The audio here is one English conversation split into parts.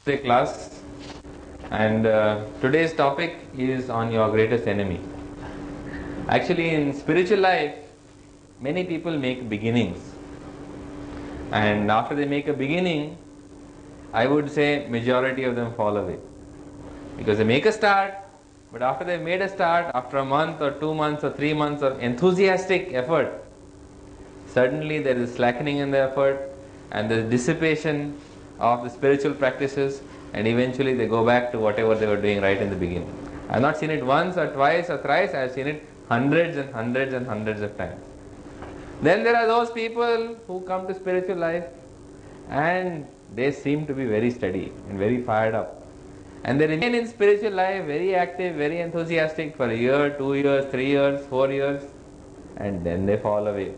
Class, and today's topic is on your greatest enemy. Actually, in spiritual life, many people make beginnings, and after they make a beginning, I would say majority of them fall away, because they make a start, but after they've made a start, after a month or 2 months or 3 months of enthusiastic effort, suddenly there is slackening in the effort and there is dissipation of the spiritual practices, and eventually they go back to whatever they were doing right in the beginning. I have not seen it once or twice or thrice, I have seen it hundreds and hundreds and hundreds of times. Then there are those people who come to spiritual life and they seem to be very steady and very fired up. And they remain in spiritual life very active, very enthusiastic for a year, 2 years, 3 years, 4 years, and then they fall away.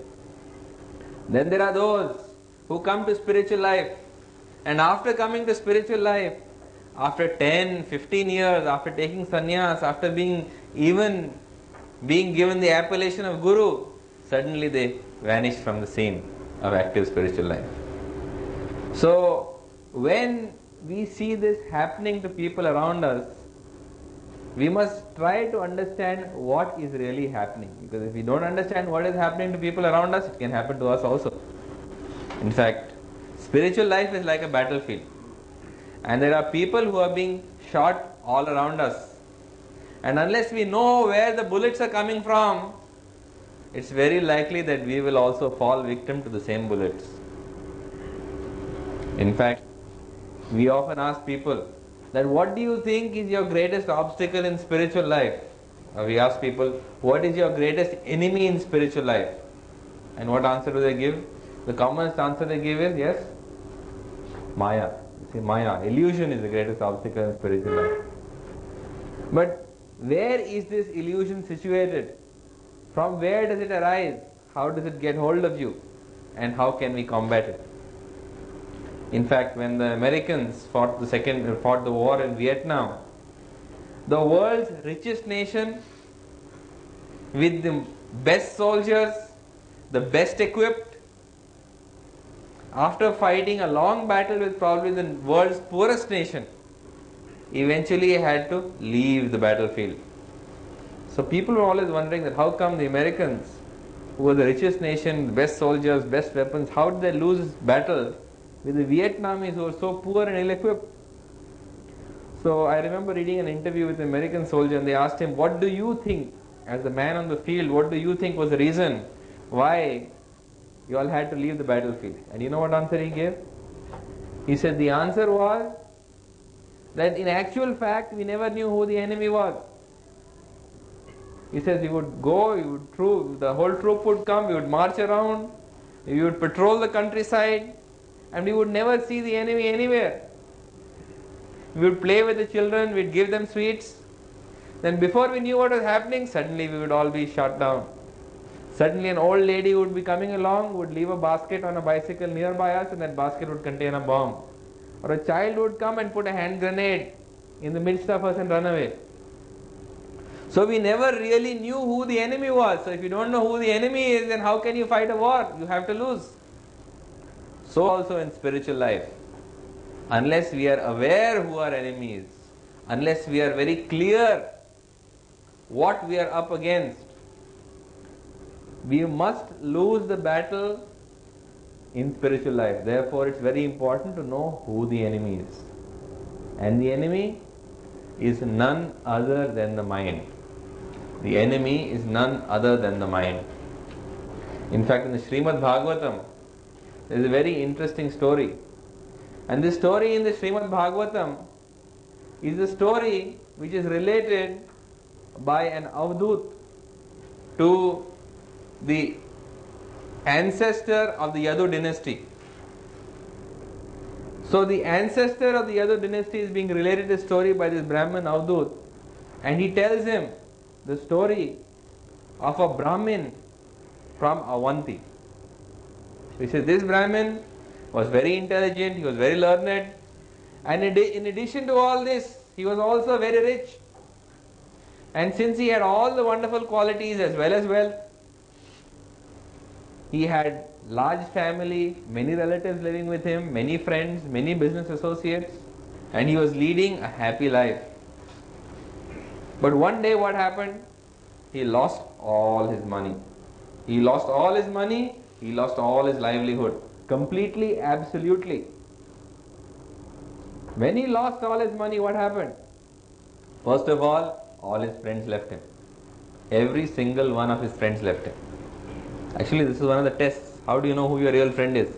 Then there are those who come to spiritual life, and after coming to spiritual life, after 10, 15 years, after taking sannyas, after being given the appellation of Guru, suddenly they vanish from the scene of active spiritual life. So, when we see this happening to people around us, we must try to understand what is really happening. Because if we don't understand what is happening to people around us, it can happen to us also. In fact, spiritual life is like a battlefield. And there are people who are being shot all around us. And unless we know where the bullets are coming from, it's very likely that we will also fall victim to the same bullets. In fact, we often ask people that what do you think is your greatest obstacle in spiritual life? Or we ask people, what is your greatest enemy in spiritual life? And what answer do they give? The commonest answer they give is, yes, Maya. You see, Maya, illusion is the greatest obstacle in spiritual life. But where is this illusion situated? From where does it arise? How does it get hold of you? And how can we combat it? In fact, when the Americans fought the war in Vietnam, the world's richest nation with the best soldiers, the best equipped, after fighting a long battle with probably the world's poorest nation, eventually had to leave the battlefield. So people were always wondering that how come the Americans, who were the richest nation, the best soldiers, best weapons, how did they lose battle with the Vietnamese who were so poor and ill-equipped? So I remember reading an interview with an American soldier, and they asked him, what do you think, as the man on the field, what do you think was the reason why you all had to leave the battlefield? And you know what answer he gave? He said the answer was that in actual fact we never knew who the enemy was. He says we would go, the whole troop would come, we would march around, we would patrol the countryside, and we would never see the enemy anywhere. We would play with the children, we'd give them sweets. Then before we knew what was happening, suddenly we would all be shot down. Suddenly an old lady would be coming along, would leave a basket on a bicycle nearby us, and that basket would contain a bomb. Or a child would come and put a hand grenade in the midst of us and run away. So we never really knew who the enemy was. So if you don't know who the enemy is, then how can you fight a war? You have to lose. So also in spiritual life, unless we are aware who our enemy is, unless we are very clear what we are up against, we must lose the battle in spiritual life. Therefore, it's very important to know who the enemy is. And the enemy is none other than the mind. The enemy is none other than the mind. In fact, in the Srimad Bhagavatam, there is a very interesting story. And this story in the Srimad Bhagavatam is a story which is related by an avadut to the ancestor of the Yadu dynasty. So the ancestor of the Yadu dynasty is being related a story by this Brahmin avadut, and he tells him the story of a Brahmin from Avanti. He says this Brahmin was very intelligent, he was very learned, and in addition to all this, he was also very rich. And since he had all the wonderful qualities as well as wealth, he had large family, many relatives living with him, many friends, many business associates. and he was leading a happy life. But one day what happened? He lost all his money. He lost all his money, he lost all his livelihood. Completely, absolutely. When he lost all his money, what happened? First of all his friends left him. Every single one of his friends left him. Actually, this is one of the tests. How do you know who your real friend is?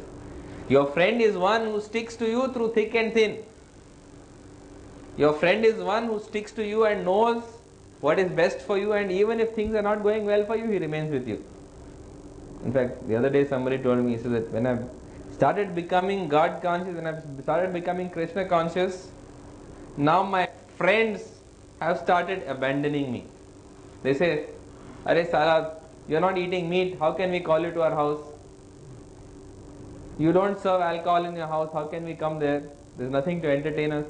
Your friend is one who sticks to you through thick and thin. Your friend is one who sticks to you and knows what is best for you, and even if things are not going well for you, he remains with you. In fact, the other day somebody told me, he said that when I've started becoming God conscious, when I've started becoming Krishna conscious, now my friends have started abandoning me. They say, "Arey Sala, you're not eating meat, how can we call you to our house? You don't serve alcohol in your house, how can we come there? There's nothing to entertain us."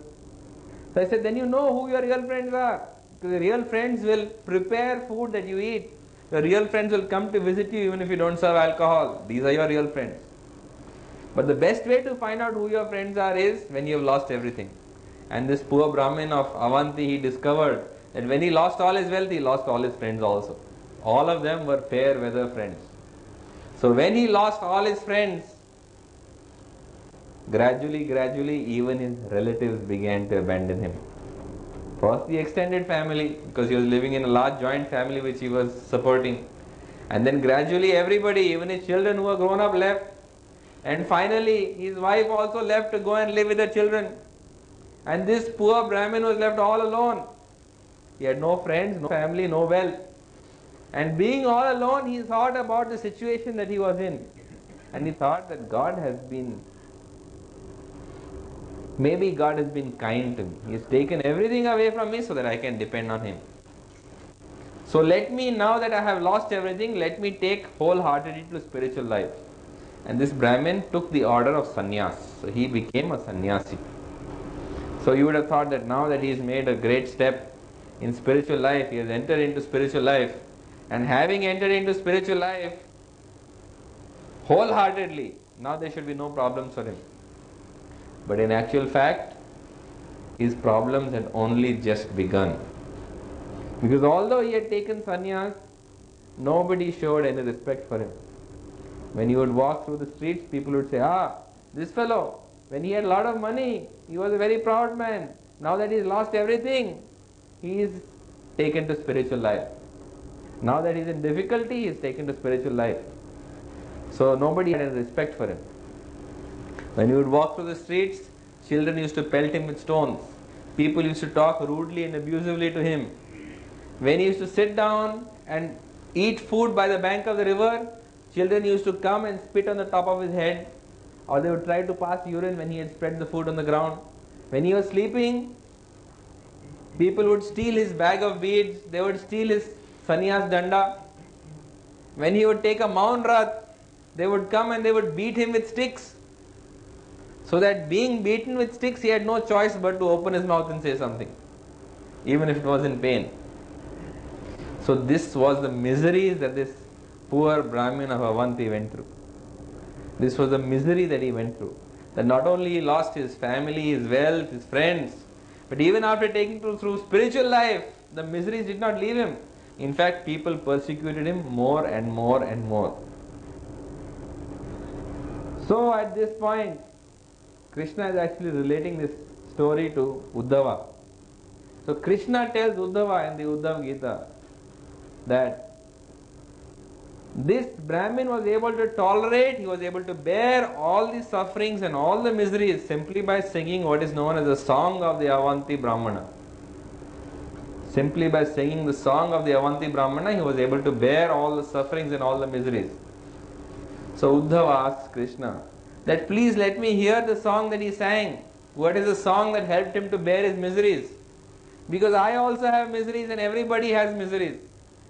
So I said, then you know who your real friends are. Because the real friends will prepare food that you eat. The real friends will come to visit you even if you don't serve alcohol. These are your real friends. But the best way to find out who your friends are is when you have lost everything. And this poor Brahmin of Avanti, he discovered that when he lost all his wealth, he lost all his friends also. All of them were fair weather friends. So when he lost all his friends, gradually, even his relatives began to abandon him. First the extended family, because he was living in a large joint family which he was supporting. And then gradually everybody, even his children who were grown up, left. And finally his wife also left to go and live with her children. And this poor Brahmin was left all alone. He had no friends, no family, no wealth. And being all alone, he thought about the situation that he was in. And he thought that maybe God has been kind to me. He has taken everything away from me so that I can depend on Him. So let me, now that I have lost everything, let me take wholeheartedly to spiritual life. And this Brahmin took the order of sannyas. So he became a sannyasi. So you would have thought that now that he has made a great step in spiritual life, he has entered into spiritual life, and having entered into spiritual life wholeheartedly, now there should be no problems for him. But in actual fact, his problems had only just begun. Because although he had taken sannyas, nobody showed any respect for him. When he would walk through the streets, people would say, this fellow, when he had a lot of money, he was a very proud man. Now that he's lost everything, he is taken to spiritual life. Now that he's in difficulty, he is taken to spiritual life. So nobody had any respect for him. When he would walk through the streets, children used to pelt him with stones. People used to talk rudely and abusively to him. When he used to sit down and eat food by the bank of the river, children used to come and spit on the top of his head, or they would try to pass urine when he had spread the food on the ground. When he was sleeping, people would steal his bag of beads, they would steal his sannyas danda. When he would take a Maun Rath, they would come and they would beat him with sticks. So that being beaten with sticks, he had no choice but to open his mouth and say something, even if it was in pain. So this was the miseries that this poor Brahmin of Avanti went through. This was the misery that he went through. That not only he lost his family, his wealth, his friends, but even after taking through spiritual life, the miseries did not leave him. In fact, people persecuted him more and more and more. So at this point, Krishna is actually relating this story to Uddhava. So Krishna tells Uddhava in the Uddhava Gita that this Brahmin was able to tolerate, he was able to bear all the sufferings and all the miseries simply by singing what is known as the song of the Avanti Brahmana. Simply by singing the song of the Avanti Brahmana, he was able to bear all the sufferings and all the miseries. So Uddhava asks Krishna that please let me hear the song that he sang. What is the song that helped him to bear his miseries? Because I also have miseries and everybody has miseries.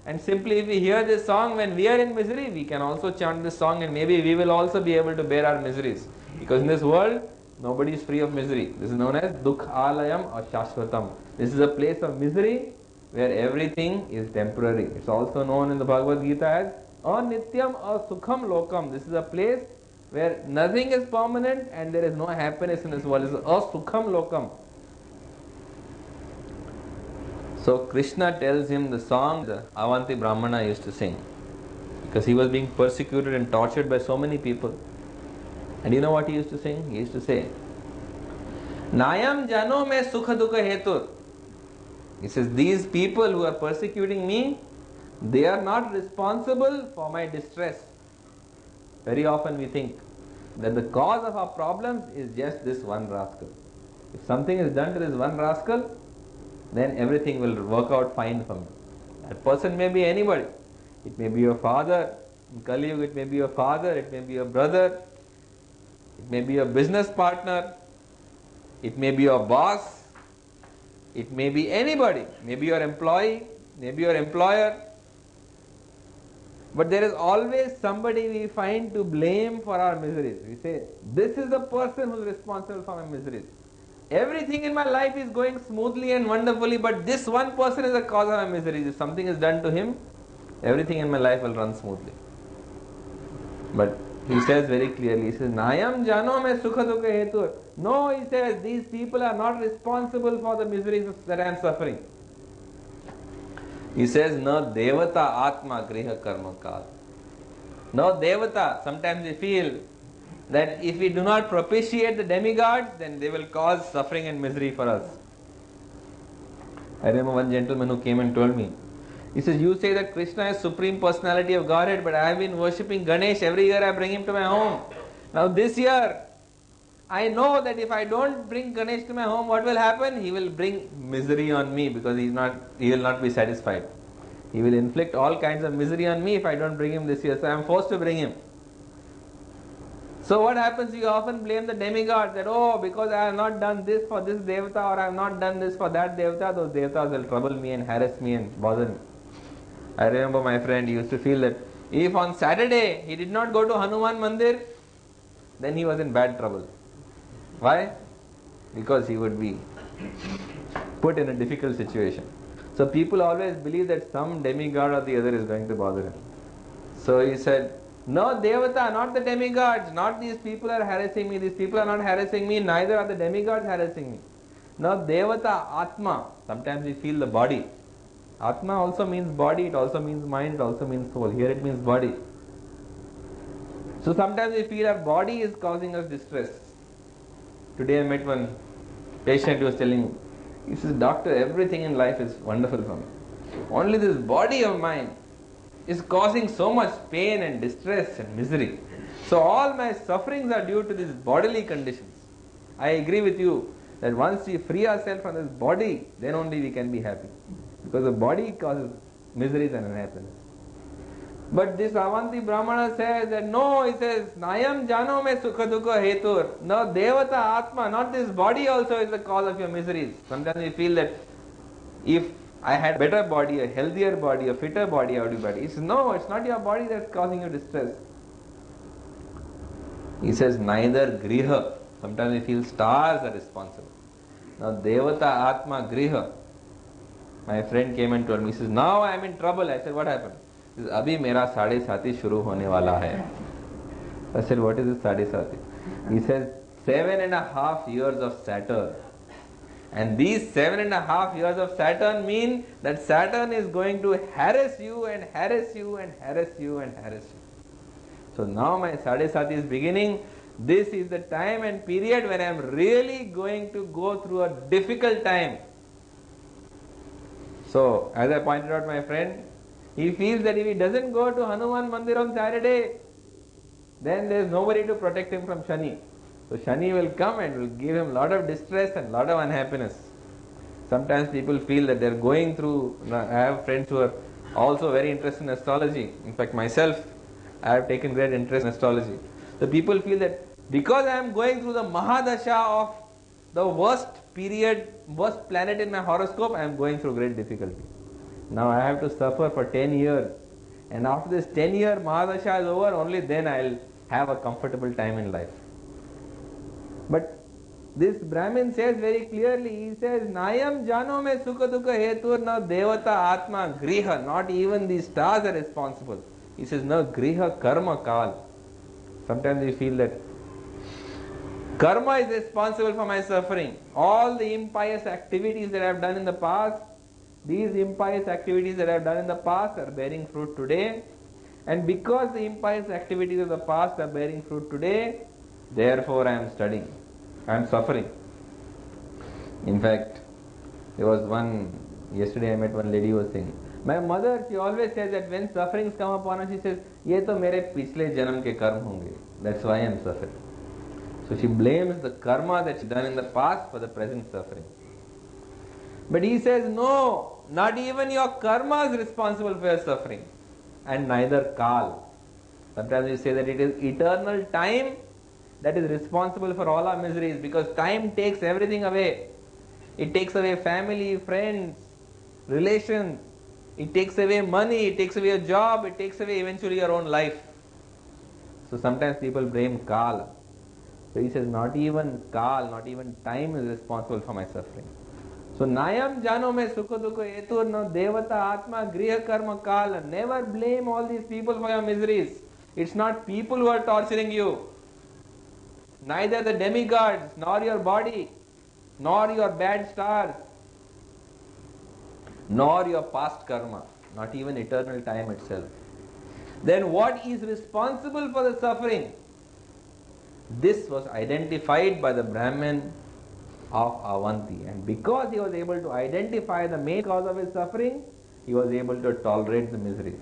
And simply if we hear this song when we are in misery, we can also chant this song and maybe we will also be able to bear our miseries. Because in this world, nobody is free of misery. This is known as Dukh Alayam or Shashvatam. This is a place of misery where everything is temporary. It's also known in the Bhagavad Gita as Anityam Sukham Lokam. This is a place where nothing is permanent and there is no happiness in this world. It's Sukham Lokam. So Krishna tells him the song the Avanti Brahmana used to sing, because he was being persecuted and tortured by so many people. And you know what he used to sing? He used to say, Nayam jano me sukha dukha hetur. He says, these people who are persecuting me, they are not responsible for my distress. Very often we think that the cause of our problems is just this one rascal. If something is done to this one rascal, then everything will work out fine for me. That person may be anybody. It may be your father. In Kali Yuga, it may be your father, it may be your brother, it may be your business partner, it may be your boss, it may be anybody, maybe your employee, maybe your employer. But there is always somebody we find to blame for our miseries. We say, this is the person who is responsible for my miseries. Everything in my life is going smoothly and wonderfully, but this one person is the cause of my miseries. If something is done to him, everything in my life will run smoothly. But he says very clearly, he says, Nayam jano me sukha dukha hetur. No, he says, these people are not responsible for the miseries that I am suffering. He says, Na devata atma griha karma kal. No devata. Sometimes we feel that if we do not propitiate the demigods, then they will cause suffering and misery for us. I remember one gentleman who came and told me, he says, you say that Krishna is Supreme Personality of Godhead, but I have been worshipping Ganesh. Every year I bring him to my home. Now this year, I know that if I don't bring Ganesh to my home, what will happen? He will bring misery on me, because he will not be satisfied. He will inflict all kinds of misery on me if I don't bring him this year. So I am forced to bring him. So what happens? You often blame the demigods that, oh, because I have not done this for this devata, or I have not done this for that devata, those devatas will trouble me and harass me and bother me. I remember my friend used to feel that if on Saturday he did not go to Hanuman Mandir, then he was in bad trouble. Why? Because he would be put in a difficult situation. So people always believe that some demigod or the other is going to bother him. So he said, no devata, not the demigods, not these people are harassing me, these people are not harassing me, neither are the demigods harassing me. No devata, atma. Sometimes we feel the body. Atma also means body, it also means mind, it also means soul. Here it means body. So sometimes we feel our body is causing us distress. Today I met one patient who was telling me, he says, doctor, everything in life is wonderful for me. Only this body of mine is causing so much pain and distress and misery. So all my sufferings are due to these bodily conditions. I agree with you that once we free ourselves from this body, then only we can be happy. Because the body causes miseries and unhappiness. But this Avanti Brahmana says that no, he says, Nayam jano me sukha dukha hetur. No, devata atma, not this body also is the cause of your miseries. Sometimes we feel that if I had a better body, a healthier body, a fitter body, I would be better. He says, no, it's not your body that's causing you distress. He says, neither griha. Sometimes we feel stars are responsible. Now, devata atma griha. My friend came and told me, he says, now I am in trouble. I said, what happened? He says, abhi mera साढ़े साथी shuru hone wala hai. I said, what is this साढ़े साथी? He says, 7.5 years of Saturn. And these 7.5 years of Saturn mean that Saturn is going to harass you and harass you and harass you and harass you. So now my Sadhe Sati is beginning. This is the time and period when I am really going to go through a difficult time. So, as I pointed out, my friend, he feels that if he doesn't go to Hanuman Mandir on Saturday, then there is nobody to protect him from Shani. So Shani will come and will give him a lot of distress and a lot of unhappiness. Sometimes people feel that they are going through, I have friends who are also very interested in astrology. In fact, myself, I have taken great interest in astrology. So people feel that because I am going through the Mahadasha of the worst period, worst planet in my horoscope, I am going through great difficulty. Now I have to suffer for 10 years. And after this 10-year Mahadasha is over, only then I will have a comfortable time in life. But this Brahmin says very clearly, he says, Nayam jano me sukha dukha hetur na devata atma griha. Not even the stars are responsible. He says, no, griha karma kal. Sometimes we feel that karma is responsible for my suffering. All the impious activities that I have done in the past, These impious activities that I have done in the past are bearing fruit today. And because the impious activities of the past are bearing fruit today, therefore I am studying. I am suffering. In fact, there was yesterday I met one lady who was saying, my mother, she always says that when sufferings come upon her, she says, ye to mere pichle janam ke karma honge. That's why I am suffering. So she blames the karma that she done in the past for the present suffering. But he says, no, not even your karma is responsible for your suffering. And neither Kal. Sometimes we say that it is eternal time that is responsible for all our miseries, because time takes everything away. It takes away family, friends, relations. It takes away money, it takes away a job, it takes away eventually your own life. So sometimes people blame Kal. So he says, not even Kal, not even time is responsible for my suffering. So Nayam Jano me Sukha Dukha Etur no Devata Atma Griha Karma Kala. Never blame all these people for your miseries. It's not people who are torturing you. Neither the demigods, nor your body, nor your bad stars, nor your past karma, not even eternal time itself. Then what is responsible for the suffering? This was identified by the Brahmin of Avanti, and because he was able to identify the main cause of his suffering, he was able to tolerate the miseries.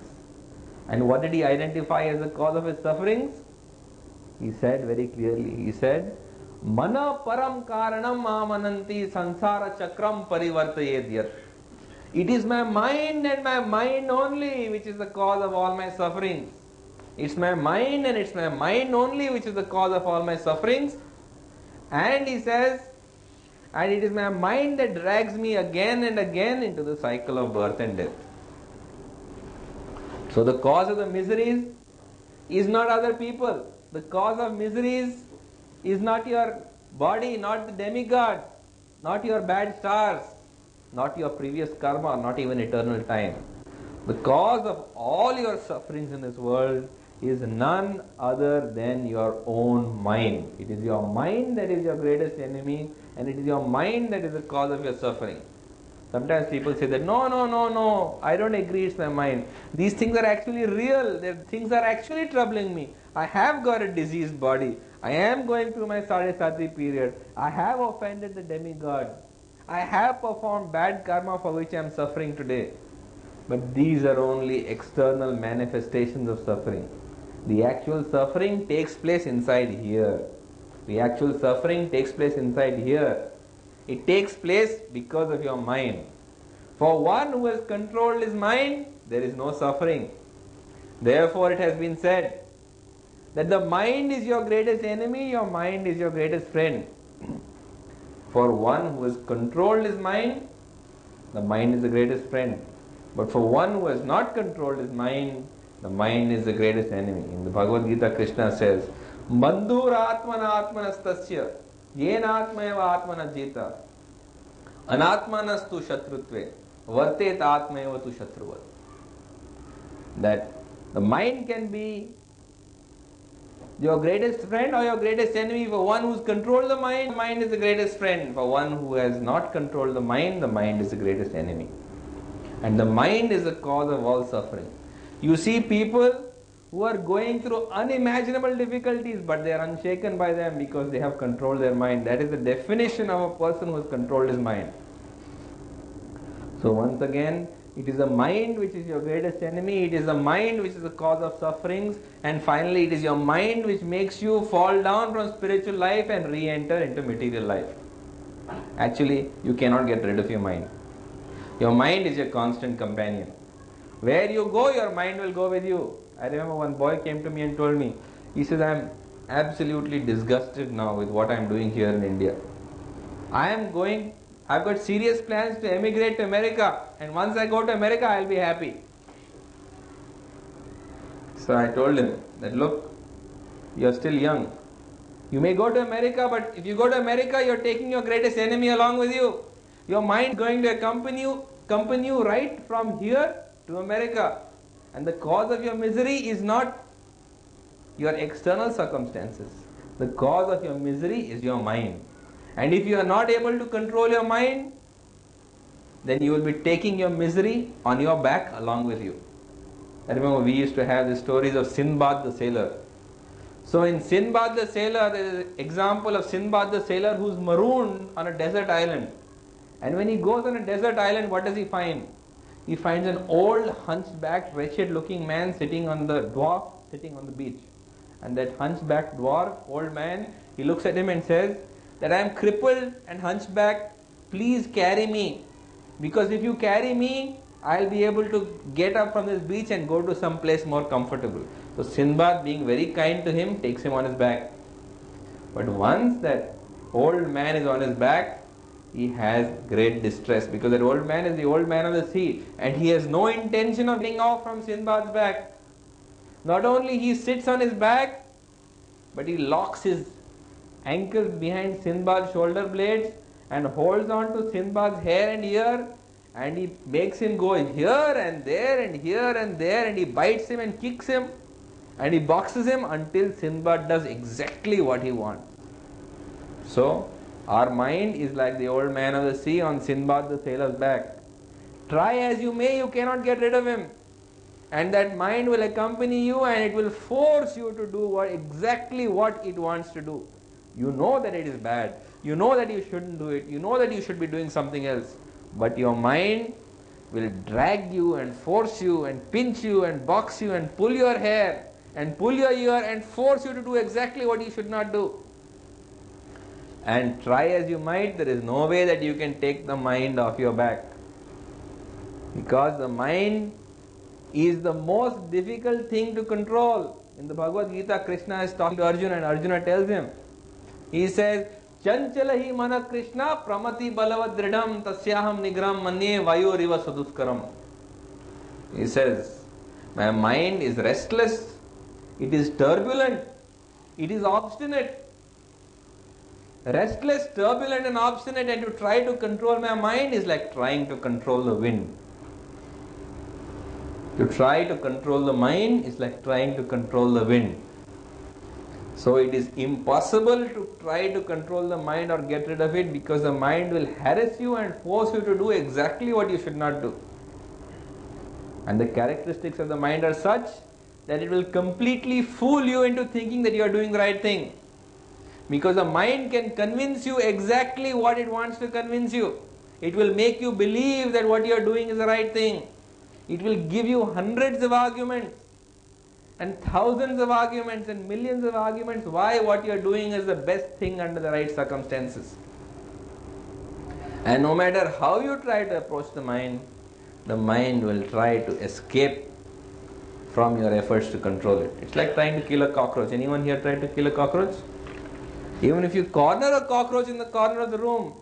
And what did he identify as the cause of his sufferings? He said very clearly, he said, Mana param karanam amananti sansara chakram parivartayedyat. It is my mind and my mind only which is the cause of all my sufferings. It's my mind and it's my mind only which is the cause of all my sufferings. And he says, and it is my mind that drags me again and again into the cycle of birth and death. So the cause of the miseries is not other people. The cause of miseries is not your body, not the demigods, not your bad stars, not your previous karma, not even eternal time. The cause of all your sufferings in this world is none other than your own mind. It is your mind that is your greatest enemy, and it is your mind that is the cause of your suffering. Sometimes people say that, no, I don't agree, it's my mind. These things are actually real. Things are actually troubling me. I have got a diseased body. I am going through my Sadhisati period. I have offended the demigod. I have performed bad karma for which I am suffering today. But these are only external manifestations of suffering. The actual suffering takes place inside here. The actual suffering takes place inside here. It takes place because of your mind. For one who has controlled his mind, there is no suffering. Therefore it has been said that the mind is your greatest enemy, your mind is your greatest friend. For one who has controlled his mind, the mind is the greatest friend. But for one who has not controlled his mind, the mind is the greatest enemy. In the Bhagavad Gita, Krishna says, Bandhur atmana atmanastasya yena atmayava atmana jita anatmanastu shatrutve vartet atmayava tu shatruvat. That the mind can be your greatest friend or your greatest enemy. For one who's controlled the mind is the greatest friend. For one who has not controlled the mind is the greatest enemy. And the mind is the cause of all suffering. You see people who are going through unimaginable difficulties, but they are unshaken by them because they have controlled their mind. That is the definition of a person who has controlled his mind. So once again, it is the mind which is your greatest enemy. It is the mind which is the cause of sufferings. And finally, it is your mind which makes you fall down from spiritual life and re-enter into material life. Actually, you cannot get rid of your mind. Your mind is your constant companion. Where you go, your mind will go with you. I remember one boy came to me and told me, he says, I am absolutely disgusted now with what I am doing here in India. I've got serious plans to emigrate to America, and once I go to America, I'll be happy. So I told him that, look, you're still young. You may go to America, but if you go to America, you're taking your greatest enemy along with you. Your mind is going to accompany you right from here to America. And the cause of your misery is not your external circumstances. The cause of your misery is your mind. And if you are not able to control your mind, then you will be taking your misery on your back along with you. I remember we used to have the stories of Sinbad the sailor. So in Sinbad the sailor, there is an example of Sinbad the sailor who's marooned on a desert island. And when he goes on a desert island, what does he find? He finds an old, hunchbacked, wretched-looking man sitting on the beach. And that hunchbacked dwarf, old man, he looks at him and says that I am crippled and hunchbacked. Please carry me. Because if you carry me, I'll be able to get up from this beach and go to some place more comfortable. So Sinbad, being very kind to him, takes him on his back. But once that old man is on his back, he has great distress, because that old man is the old man of the sea, and he has no intention of getting off from Sinbad's back. Not only he sits on his back, but he locks his ankles behind Sinbad's shoulder blades and holds on to Sinbad's hair and ear, and he makes him go here and there and here and there, and he bites him and kicks him and he boxes him until Sinbad does exactly what he wants. So our mind is like the old man of the sea on Sinbad the sailor's back. Try as you may, you cannot get rid of him. And that mind will accompany you, and it will force you to do exactly what it wants to do. You know that it is bad. You know that you shouldn't do it. You know that you should be doing something else. But your mind will drag you and force you and pinch you and box you and pull your hair and pull your ear and force you to do exactly what you should not do. And try as you might, there is no way that you can take the mind off your back. Because the mind is the most difficult thing to control. In the Bhagavad Gita, Krishna is talking to Arjuna, and Arjuna tells him, he says, Chanchalahi mana Krishna pramati balavad dridam tasyaham nigram manye vayoriva saduskaram. He says, my mind is restless, it is turbulent, it is obstinate. Restless, turbulent and obstinate, and to try to control my mind is like trying to control the wind. To try to control the mind is like trying to control the wind. So it is impossible to try to control the mind or get rid of it, because the mind will harass you and force you to do exactly what you should not do. And the characteristics of the mind are such that it will completely fool you into thinking that you are doing the right thing. Because the mind can convince you exactly what it wants to convince you. It will make you believe that what you are doing is the right thing. It will give you hundreds of arguments and thousands of arguments and millions of arguments why what you are doing is the best thing under the right circumstances. And no matter how you try to approach the mind will try to escape from your efforts to control it. It's like trying to kill a cockroach. Anyone here tried to kill a cockroach? Even if you corner a cockroach in the corner of the room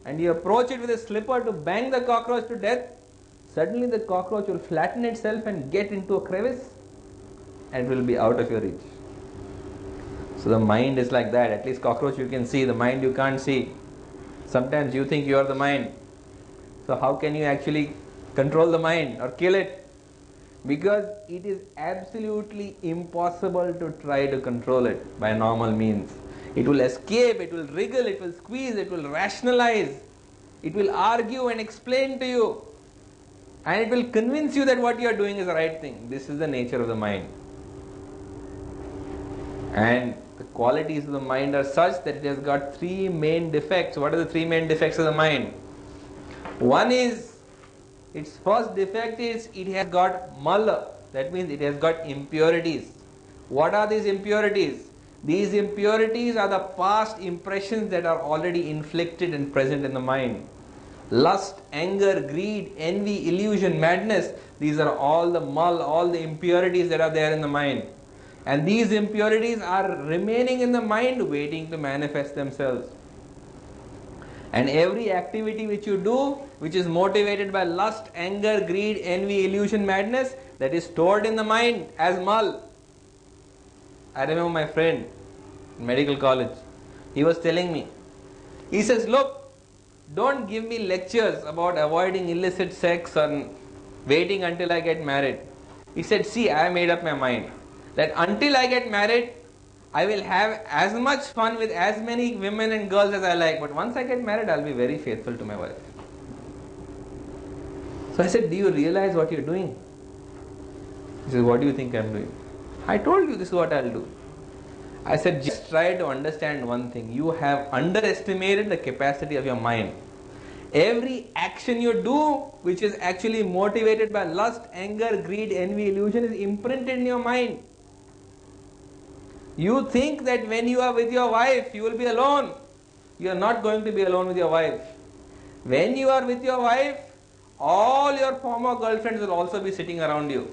and you approach it with a slipper to bang the cockroach to death, suddenly the cockroach will flatten itself and get into a crevice and will be out of your reach. So the mind is like that. At least cockroach you can see, the mind you can't see. Sometimes you think you are the mind. So how can you actually control the mind or kill it? Because it is absolutely impossible to try to control it by normal means. It will escape, it will wriggle, it will squeeze, it will rationalize, it will argue and explain to you, and it will convince you that what you are doing is the right thing. This is the nature of the mind. And the qualities of the mind are such that it has got three main defects. What are the three main defects of the mind? One is, its first defect is it has got mala. That means it has got impurities. What are these impurities? These impurities are the past impressions that are already inflicted and present in the mind. Lust, anger, greed, envy, illusion, madness, these are all the mal, all the impurities that are there in the mind. And these impurities are remaining in the mind waiting to manifest themselves. And every activity which you do, which is motivated by lust, anger, greed, envy, illusion, madness, that is stored in the mind as mal. I remember my friend in medical college, he was telling me, he says, look, don't give me lectures about avoiding illicit sex or waiting until I get married. He said, see, I made up my mind that until I get married, I will have as much fun with as many women and girls as I like. But once I get married, I'll be very faithful to my wife. So I said, do you realize what you're doing? He says, what do you think I'm doing? I told you this is what I'll do. I said, just try to understand one thing. You have underestimated the capacity of your mind. Every action you do, which is actually motivated by lust, anger, greed, envy, illusion, is imprinted in your mind. You think that when you are with your wife, you will be alone. You are not going to be alone with your wife. When you are with your wife, all your former girlfriends will also be sitting around you.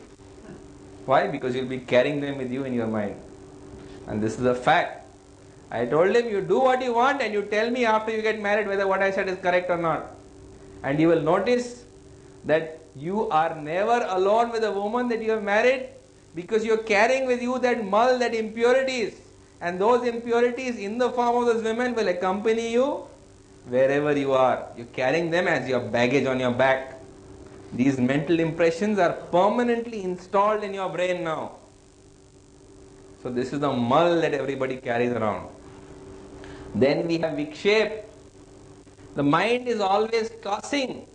Why? Because you'll be carrying them with you in your mind. And this is a fact. I told him, you do what you want and you tell me after you get married whether what I said is correct or not. And you will notice that you are never alone with a woman that you have married, because you are carrying with you that mull, that impurities. And those impurities in the form of those women will accompany you wherever you are. You are carrying them as your baggage on your back. These mental impressions are permanently installed in your brain now. So this is the mull that everybody carries around. Then we have vikshepa. The mind is always tossing.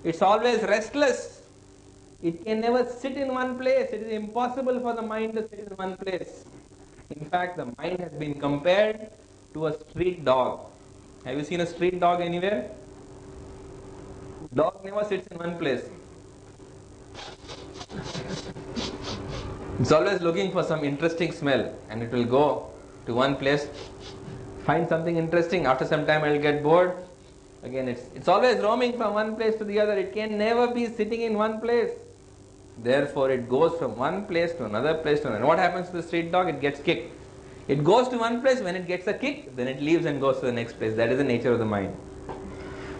It's always restless. It can never sit in one place. It is impossible for the mind to sit in one place. In fact, the mind has been compared to a street dog. Have you seen a street dog anywhere? Dog never sits in one place. It's always looking for some interesting smell, and it will go to one place, find something interesting. After some time it will get bored. Again, it's always roaming from one place to the other. It can never be sitting in one place. Therefore, it goes from one place to another place to another. What happens to the street dog? It gets kicked. It goes to one place. When it gets a kick, then it leaves and goes to the next place. That is the nature of the mind.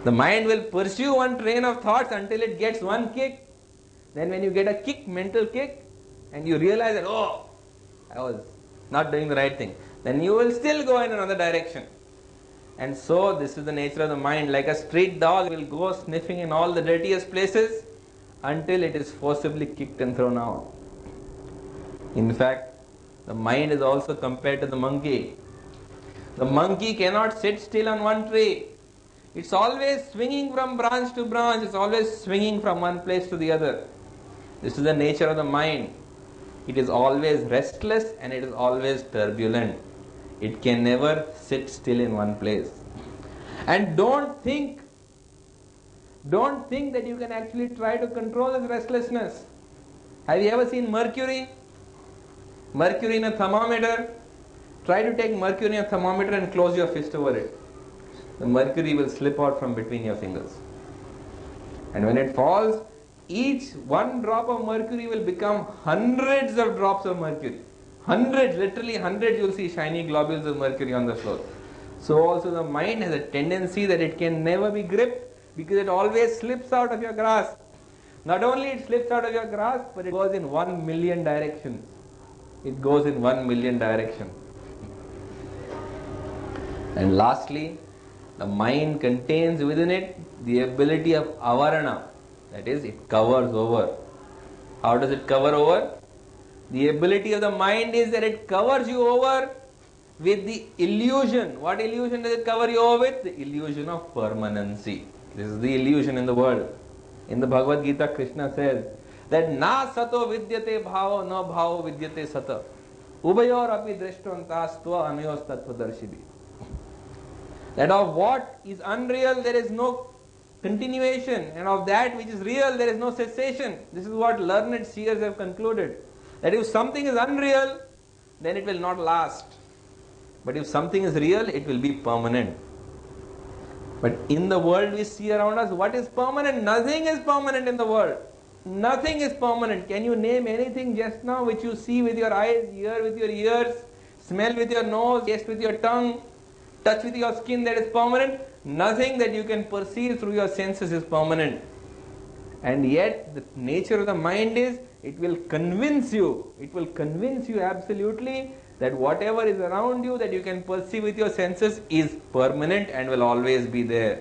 The mind will pursue one train of thoughts until it gets one kick. Then when you get a kick, mental kick, and you realize that, oh, I was not doing the right thing, then you will still go in another direction. And so this is the nature of the mind. Like a street dog will go sniffing in all the dirtiest places until it is forcibly kicked and thrown out. In fact, the mind is also compared to the monkey. The monkey cannot sit still on one tree. It's always swinging from branch to branch. It's always swinging from one place to the other. This is the nature of the mind. It is always restless and it is always turbulent. It can never sit still in one place. And don't think that you can actually try to control this restlessness. Have you ever seen mercury? Mercury in a thermometer? Try to take mercury in a thermometer and close your fist over it. The mercury will slip out from between your fingers. And when it falls, each one drop of mercury will become hundreds of drops of mercury. Hundreds, literally hundreds, you will see shiny globules of mercury on the floor. So also the mind has a tendency that it can never be gripped, because it always slips out of your grasp. Not only it slips out of your grasp, but it goes in 1 million directions. It goes in 1 million directions. And lastly, the mind contains within it the ability of avarana. That is, it covers over. How does it cover over? The ability of the mind is that it covers you over with the illusion. What illusion does it cover you over with? The illusion of permanency. This is the illusion in the world. In the Bhagavad Gita, Krishna says that na sato vidyate bhavo na bhavo vidyate sata ubayor api drishtantas tva anayos tattva darshibi. That of what is unreal there is no continuation, and of that which is real there is no cessation. This is what learned seers have concluded. That if something is unreal, then it will not last. But if something is real, it will be permanent. But in the world we see around us, what is permanent? Nothing is permanent in the world. Nothing is permanent. Can you name anything just now which you see with your eyes, hear with your ears, smell with your nose, taste with your tongue, touch with your skin that is permanent? Nothing that you can perceive through your senses is permanent. And yet the nature of the mind is, it will convince you absolutely that whatever is around you that you can perceive with your senses is permanent and will always be there.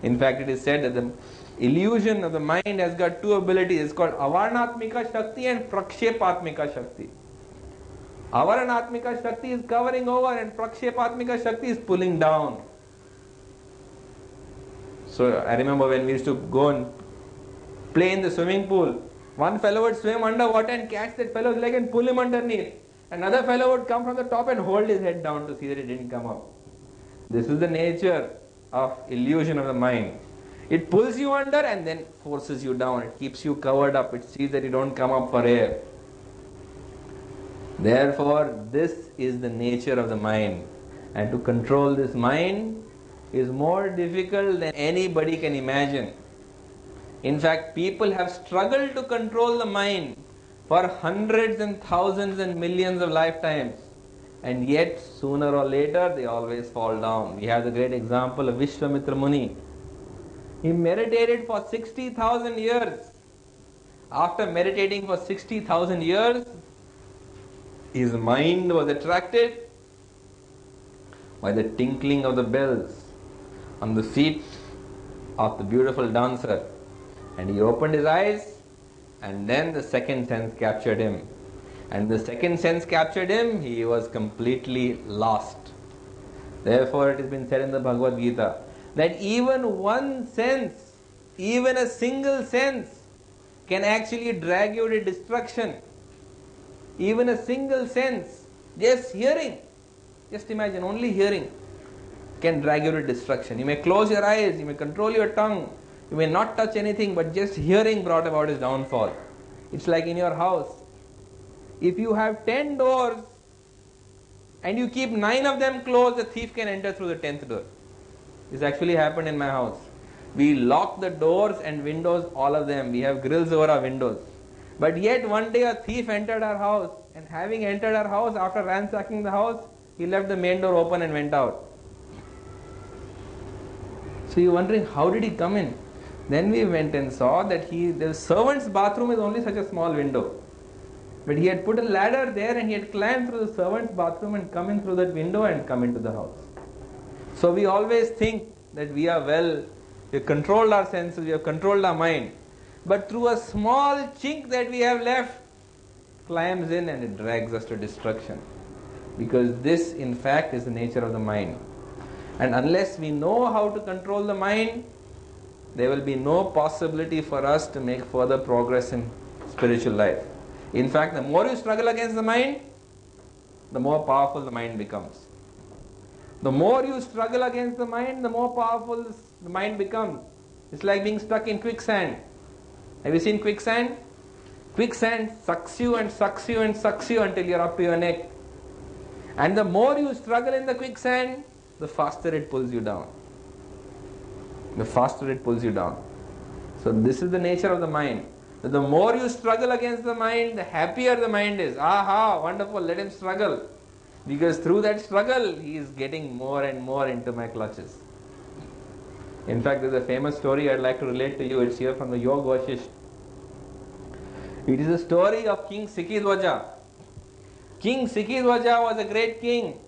In fact, it is said that the illusion of the mind has got two abilities. It's called avarnatmika shakti and prakshepatmika shakti. Avaranatmika shakti is covering over and prakshepatmika shakti is pulling down. So I remember when we used to go and play in the swimming pool. One fellow would swim underwater and catch that fellow's leg and pull him underneath. Another fellow would come from the top and hold his head down to see that it didn't come up. This is the nature of illusion of the mind. It pulls you under and then forces you down. It keeps you covered up. It sees that you don't come up for air. Therefore, this is the nature of the mind. And to control this mind is more difficult than anybody can imagine. In fact, people have struggled to control the mind for hundreds and thousands and millions of lifetimes. And yet, sooner or later, they always fall down. We have the great example of Vishwamitra Muni. He meditated for 60,000 years. After meditating for 60,000 years, his mind was attracted by the tinkling of the bells on the feet of the beautiful dancer. And he opened his eyes, and then the second sense captured him. And the second sense captured him, he was completely lost. Therefore, it has been said in the Bhagavad Gita that even one sense, even a single sense, can actually drag you to destruction. Even a single sense, just hearing, just imagine, only hearing can drag you to destruction. You may close your eyes, you may control your tongue, you may not touch anything, but just hearing brought about his downfall. It's like in your house. If you have 10 doors and you keep 9 of them closed, the thief can enter through the 10th door. This actually happened in my house. We lock the doors and windows, all of them. We have grills over our windows. But yet one day a thief entered our house, and having entered our house, after ransacking the house, he left the main door open and went out. So you're wondering, how did he come in? Then we went and saw that the servant's bathroom is only such a small window. But he had put a ladder there and he had climbed through the servant's bathroom and come in through that window and come into the house. So we always think that we have controlled our senses, we have controlled our mind. But through a small chink that we have left, climbs in and it drags us to destruction. Because this, in fact, is the nature of the mind. And unless we know how to control the mind, there will be no possibility for us to make further progress in spiritual life. In fact, the more you struggle against the mind, the more powerful the mind becomes. The more you struggle against the mind, the more powerful the mind becomes. It's like being stuck in quicksand. Have you seen quicksand? Quicksand sucks you and sucks you and sucks you until you're up to your neck. And the more you struggle in the quicksand, the faster it pulls you down. The faster it pulls you down. So this is the nature of the mind. The more you struggle against the mind, the happier the mind is. Aha, wonderful, let him struggle. Because through that struggle, he is getting more and more into my clutches. In fact, there's a famous story I'd like to relate to you. It's here from the Yoga Vasishtha. It is a story of King Sikkidwaja. King Sikkidwaja was a great king.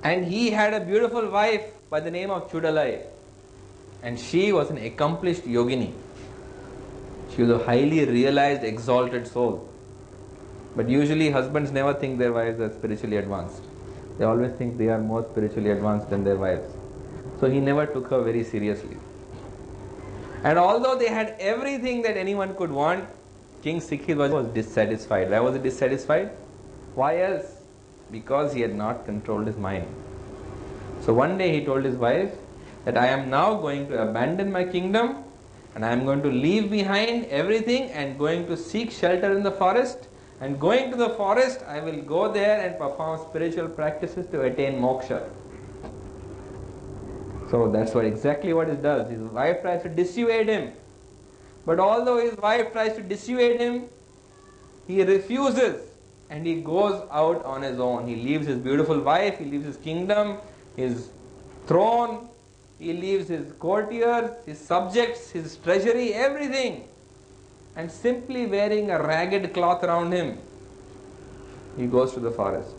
And he had a beautiful wife by the name of Chudalai. And she was an accomplished yogini. She was a highly realized, exalted soul. But usually husbands never think their wives are spiritually advanced. They always think they are more spiritually advanced than their wives. So he never took her very seriously. And although they had everything that anyone could want, King Sikkidwaja was dissatisfied. Why was he dissatisfied? Why else? Because he had not controlled his mind. So one day he told his wife that I am now going to abandon my kingdom and I am going to leave behind everything and going to seek shelter in the forest. And going to the forest, I will go there and perform spiritual practices to attain moksha. So that's exactly what he does. His wife tries to dissuade him. But although his wife tries to dissuade him, he refuses and he goes out on his own. He leaves his beautiful wife, he leaves his kingdom, his throne, he leaves his courtiers, his subjects, his treasury, everything. And simply wearing a ragged cloth around him, he goes to the forest.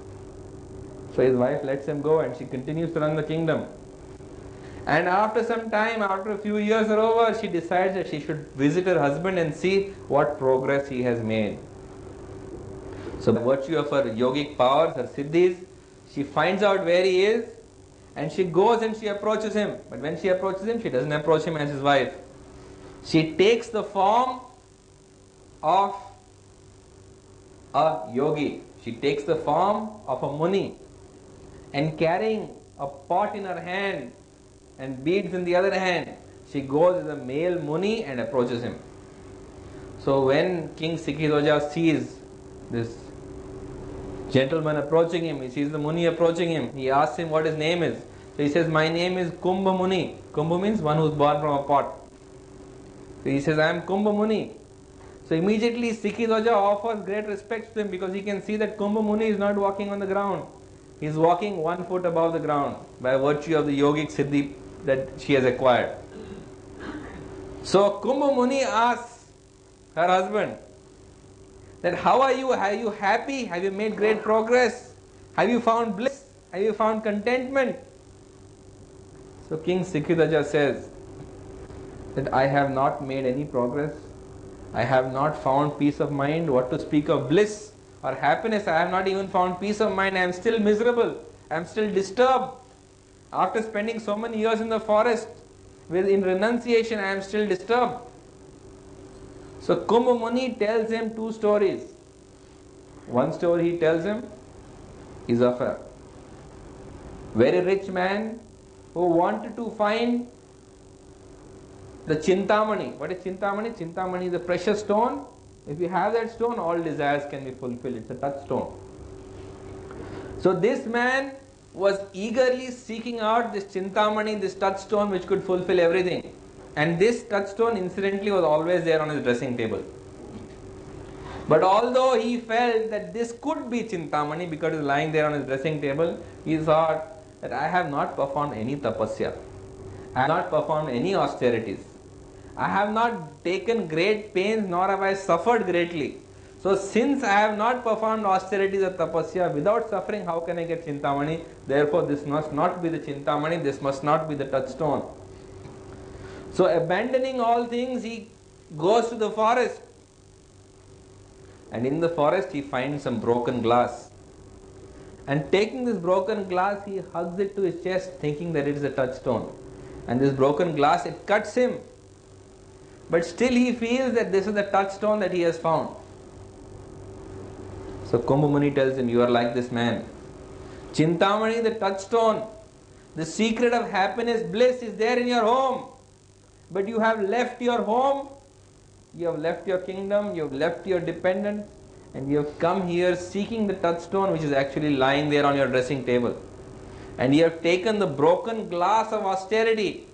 So his wife lets him go and she continues to run the kingdom. And after some time, after a few years are over, she decides that she should visit her husband and see what progress he has made. So by virtue of her yogic powers, her siddhis, she finds out where he is and she goes and she approaches him. But when she approaches him, she doesn't approach him as his wife. She takes the form of a yogi. She takes the form of a muni, and carrying a pot in her hand and beads in the other hand, she goes as a male muni and approaches him. So when King Sikhidoja sees this gentleman approaching him, he sees the muni approaching him, he asks him what his name is. So he says, my name is Kumbha Muni. Kumbha means one who is born from a pot. So he says, I am Kumbha Muni. So immediately Sikhidoja offers great respect to him, because he can see that Kumbha Muni is not walking on the ground. He is walking 1 foot above the ground by virtue of the yogic siddhi that she has acquired. So Kumbha Muni asks her husband that, how are you? Are you happy? Have you made great progress? Have you found bliss? Have you found contentment? So King Sikhidoja says that I have not made any progress. I have not found peace of mind. What to speak of bliss or happiness? I have not even found peace of mind. I am still miserable. I am still disturbed. After spending so many years in the forest in renunciation, I am still disturbed. So Kumbha Muni tells him 2 stories. One story he tells him is of a very rich man who wanted to find the Chintamani. What is Chintamani? Chintamani is a precious stone. If you have that stone, all desires can be fulfilled. It's a touchstone. So this man was eagerly seeking out this Chintamani, this touchstone which could fulfill everything. And this touchstone incidentally was always there on his dressing table. But although he felt that this could be Chintamani because it is lying there on his dressing table, he thought that I have not performed any tapasya. I have not performed any austerities. I have not taken great pains, nor have I suffered greatly. So since I have not performed austerities or tapasya, without suffering, how can I get Chintamani? Therefore this must not be the Chintamani, this must not be the touchstone. So abandoning all things, he goes to the forest. And in the forest he finds some broken glass. And taking this broken glass, he hugs it to his chest, thinking that it is a touchstone. And this broken glass, it cuts him. But still he feels that this is the touchstone that he has found. So Kumbha Muni tells him, you are like this man. Chintamani, the touchstone, the secret of happiness, bliss is there in your home. But you have left your home, you have left your kingdom, you have left your dependence, and you have come here seeking the touchstone which is actually lying there on your dressing table. And you have taken the broken glass of austerity,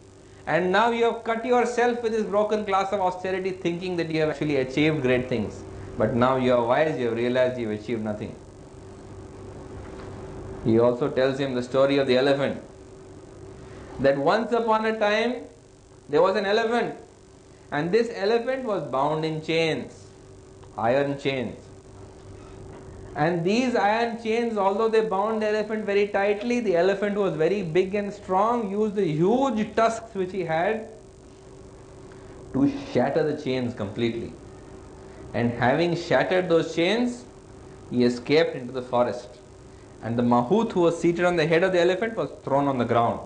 and now you have cut yourself with this broken glass of austerity, thinking that you have actually achieved great things. But now you are wise, you have realized you have achieved nothing. He also tells him the story of the elephant. That once upon a time, there was an elephant, and this elephant was bound in chains, iron chains. And these iron chains, although they bound the elephant very tightly, the elephant was very big and strong, used the huge tusks which he had to shatter the chains completely. And having shattered those chains, he escaped into the forest. And the mahout who was seated on the head of the elephant was thrown on the ground.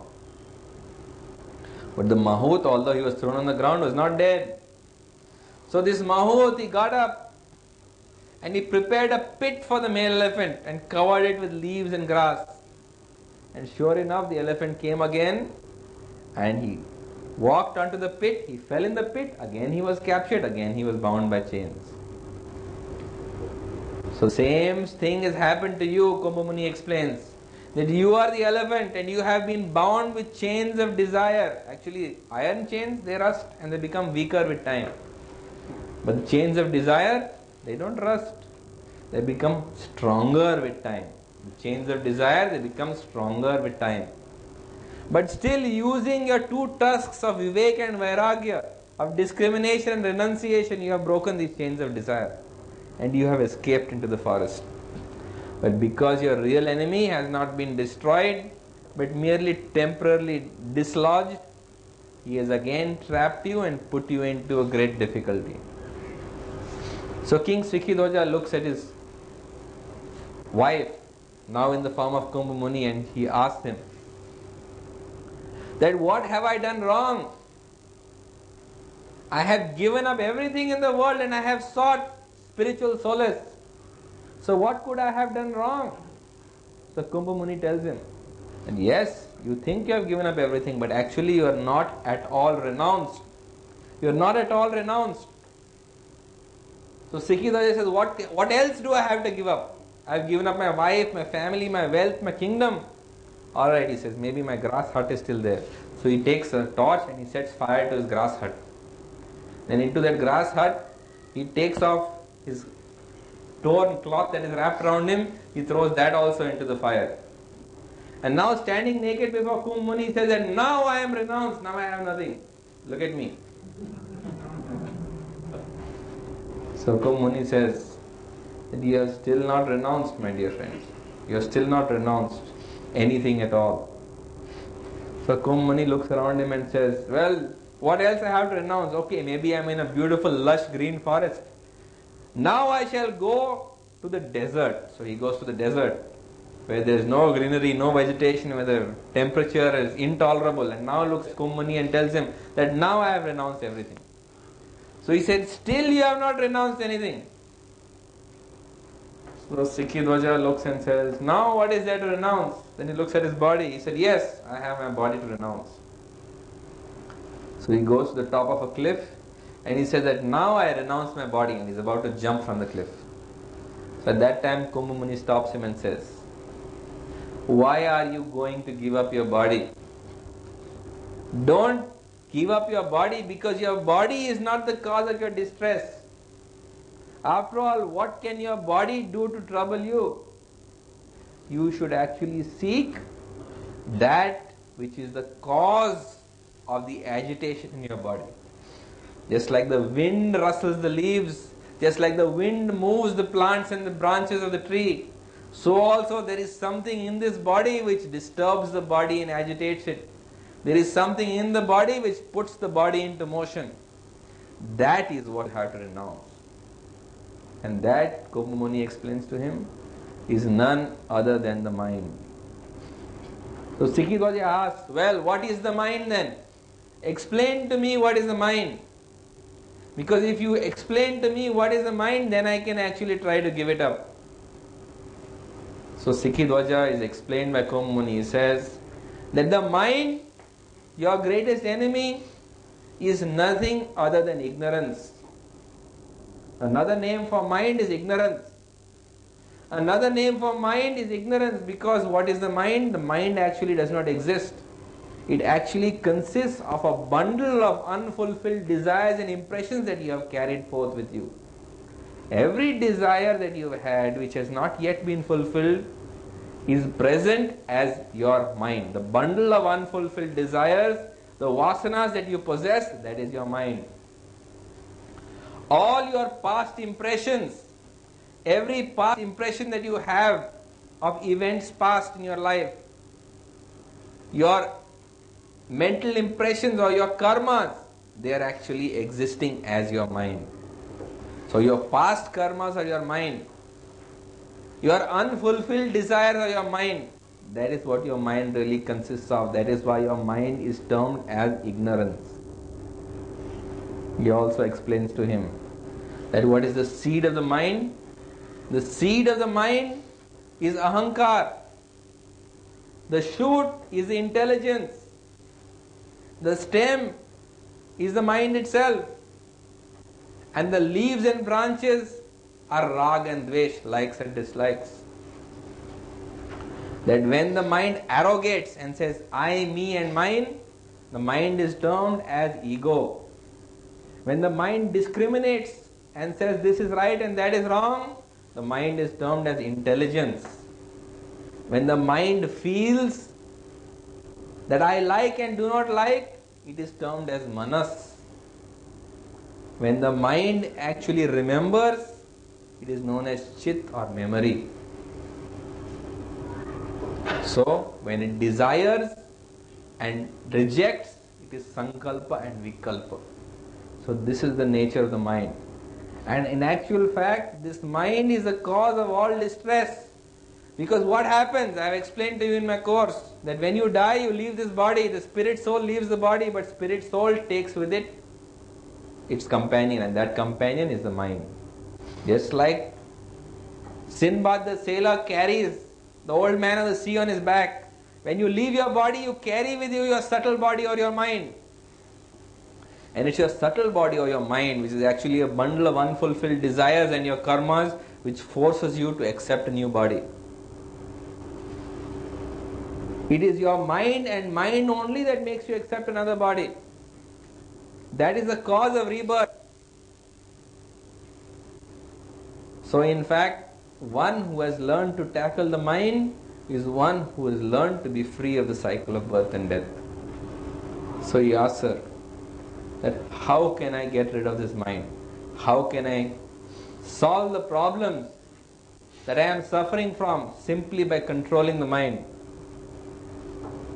But the mahout, although he was thrown on the ground, was not dead. So this mahout, he got up and he prepared a pit for the male elephant and covered it with leaves and grass. And sure enough, the elephant came again and he walked onto the pit. He fell in the pit. Again he was captured. Again he was bound by chains. So same thing has happened to you, Kumbha Muni explains. That you are the elephant and you have been bound with chains of desire. Actually, iron chains, they rust and they become weaker with time. But the chains of desire, they don't rust. They become stronger with time. The chains of desire, they become stronger with time. But still using your 2 tusks of vivek and vairagya, of discrimination and renunciation, you have broken these chains of desire. And you have escaped into the forest. But because your real enemy has not been destroyed, but merely temporarily dislodged, he has again trapped you and put you into a great difficulty. So King Sikhidoja looks at his wife, now in the form of Kumbha Muni, and he asks him that, what have I done wrong? I have given up everything in the world and I have sought spiritual solace. So what could I have done wrong? So Kumbha Muni tells him, and yes, you think you have given up everything, but actually you are not at all renounced. You are not at all renounced. So Sikhidaja says, what else do I have to give up? I have given up my wife, my family, my wealth, my kingdom. Alright, he says, maybe my grass hut is still there. So he takes a torch and he sets fire to his grass hut. Then into that grass hut, he takes off his torn cloth that is wrapped around him, he throws that also into the fire. And now standing naked before Kumbha Muni, he says that now I am renounced, now I have nothing. Look at me. So Kumbha Muni says that you have still not renounced, my dear friends. You have still not renounced anything at all. So Kumbha Muni looks around him and says, well, what else I have to renounce? Okay, maybe I am in a beautiful lush green forest. Now I shall go to the desert. So he goes to the desert where there is no greenery, no vegetation, where the temperature is intolerable. And now looks at Kumbha Muni and tells him that now I have renounced everything. So he said, still you have not renounced anything. So Sikhidaja looks and says, now what is there to renounce? Then he looks at his body. He said, yes, I have my body to renounce. So he goes to the top of a cliff and he says that now I renounce my body, and he's about to jump from the cliff. So at that time Kumbha Muni stops him and says, why are you going to give up your body? Don't give up your body, because your body is not the cause of your distress. After all, what can your body do to trouble you? You should actually seek that which is the cause of the agitation in your body. Just like the wind rustles the leaves, just like the wind moves the plants and the branches of the tree, so also there is something in this body which disturbs the body and agitates it. There is something in the body which puts the body into motion. That is what you have to renounce. And that, Kumbha Muni explains to him, is none other than the mind. So Sikhidaja asks, well, what is the mind then? Explain to me what is the mind. Because if you explain to me what is the mind, then I can actually try to give it up. So Sikhidaja is explained by Kumbha Muni. He says that the mind, your greatest enemy, is nothing other than ignorance. Another name for mind is ignorance. Another name for mind is ignorance, because what is the mind? The mind actually does not exist. It actually consists of a bundle of unfulfilled desires and impressions that you have carried forth with you. Every desire that you have had which has not yet been fulfilled is present as your mind. The bundle of unfulfilled desires, the vasanas that you possess, that is your mind. All your past impressions, every past impression that you have of events past in your life, your mental impressions or your karmas, they are actually existing as your mind. So your past karmas are your mind. Your unfulfilled desires are your mind. That is what your mind really consists of. That is why your mind is termed as ignorance. He also explains to him that what is the seed of the mind? The seed of the mind is ahankar. The shoot is the intelligence. The stem is the mind itself. And the leaves and branches are rag and dvesh, likes and dislikes. That when the mind arrogates and says, I, me and mine, the mind is termed as ego. When the mind discriminates and says this is right and that is wrong, the mind is termed as intelligence. When the mind feels that I like and do not like, it is termed as manas. When the mind actually remembers, it is known as chit or memory. So, when it desires and rejects, it is sankalpa and vikalpa. So, this is the nature of the mind. And in actual fact, this mind is the cause of all distress. Because what happens, I have explained to you in my course, that when you die, you leave this body, the spirit soul leaves the body, but spirit soul takes with it its companion, and that companion is the mind. Just like Sinbad the sailor carries the old man of the sea on his back. When you leave your body, you carry with you your subtle body or your mind. And it's your subtle body or your mind which is actually a bundle of unfulfilled desires and your karmas which forces you to accept a new body. It is your mind and mind only that makes you accept another body. That is the cause of rebirth. So in fact, one who has learned to tackle the mind is one who has learned to be free of the cycle of birth and death. So he asks her that how can I get rid of this mind? How can I solve the problems that I am suffering from simply by controlling the mind?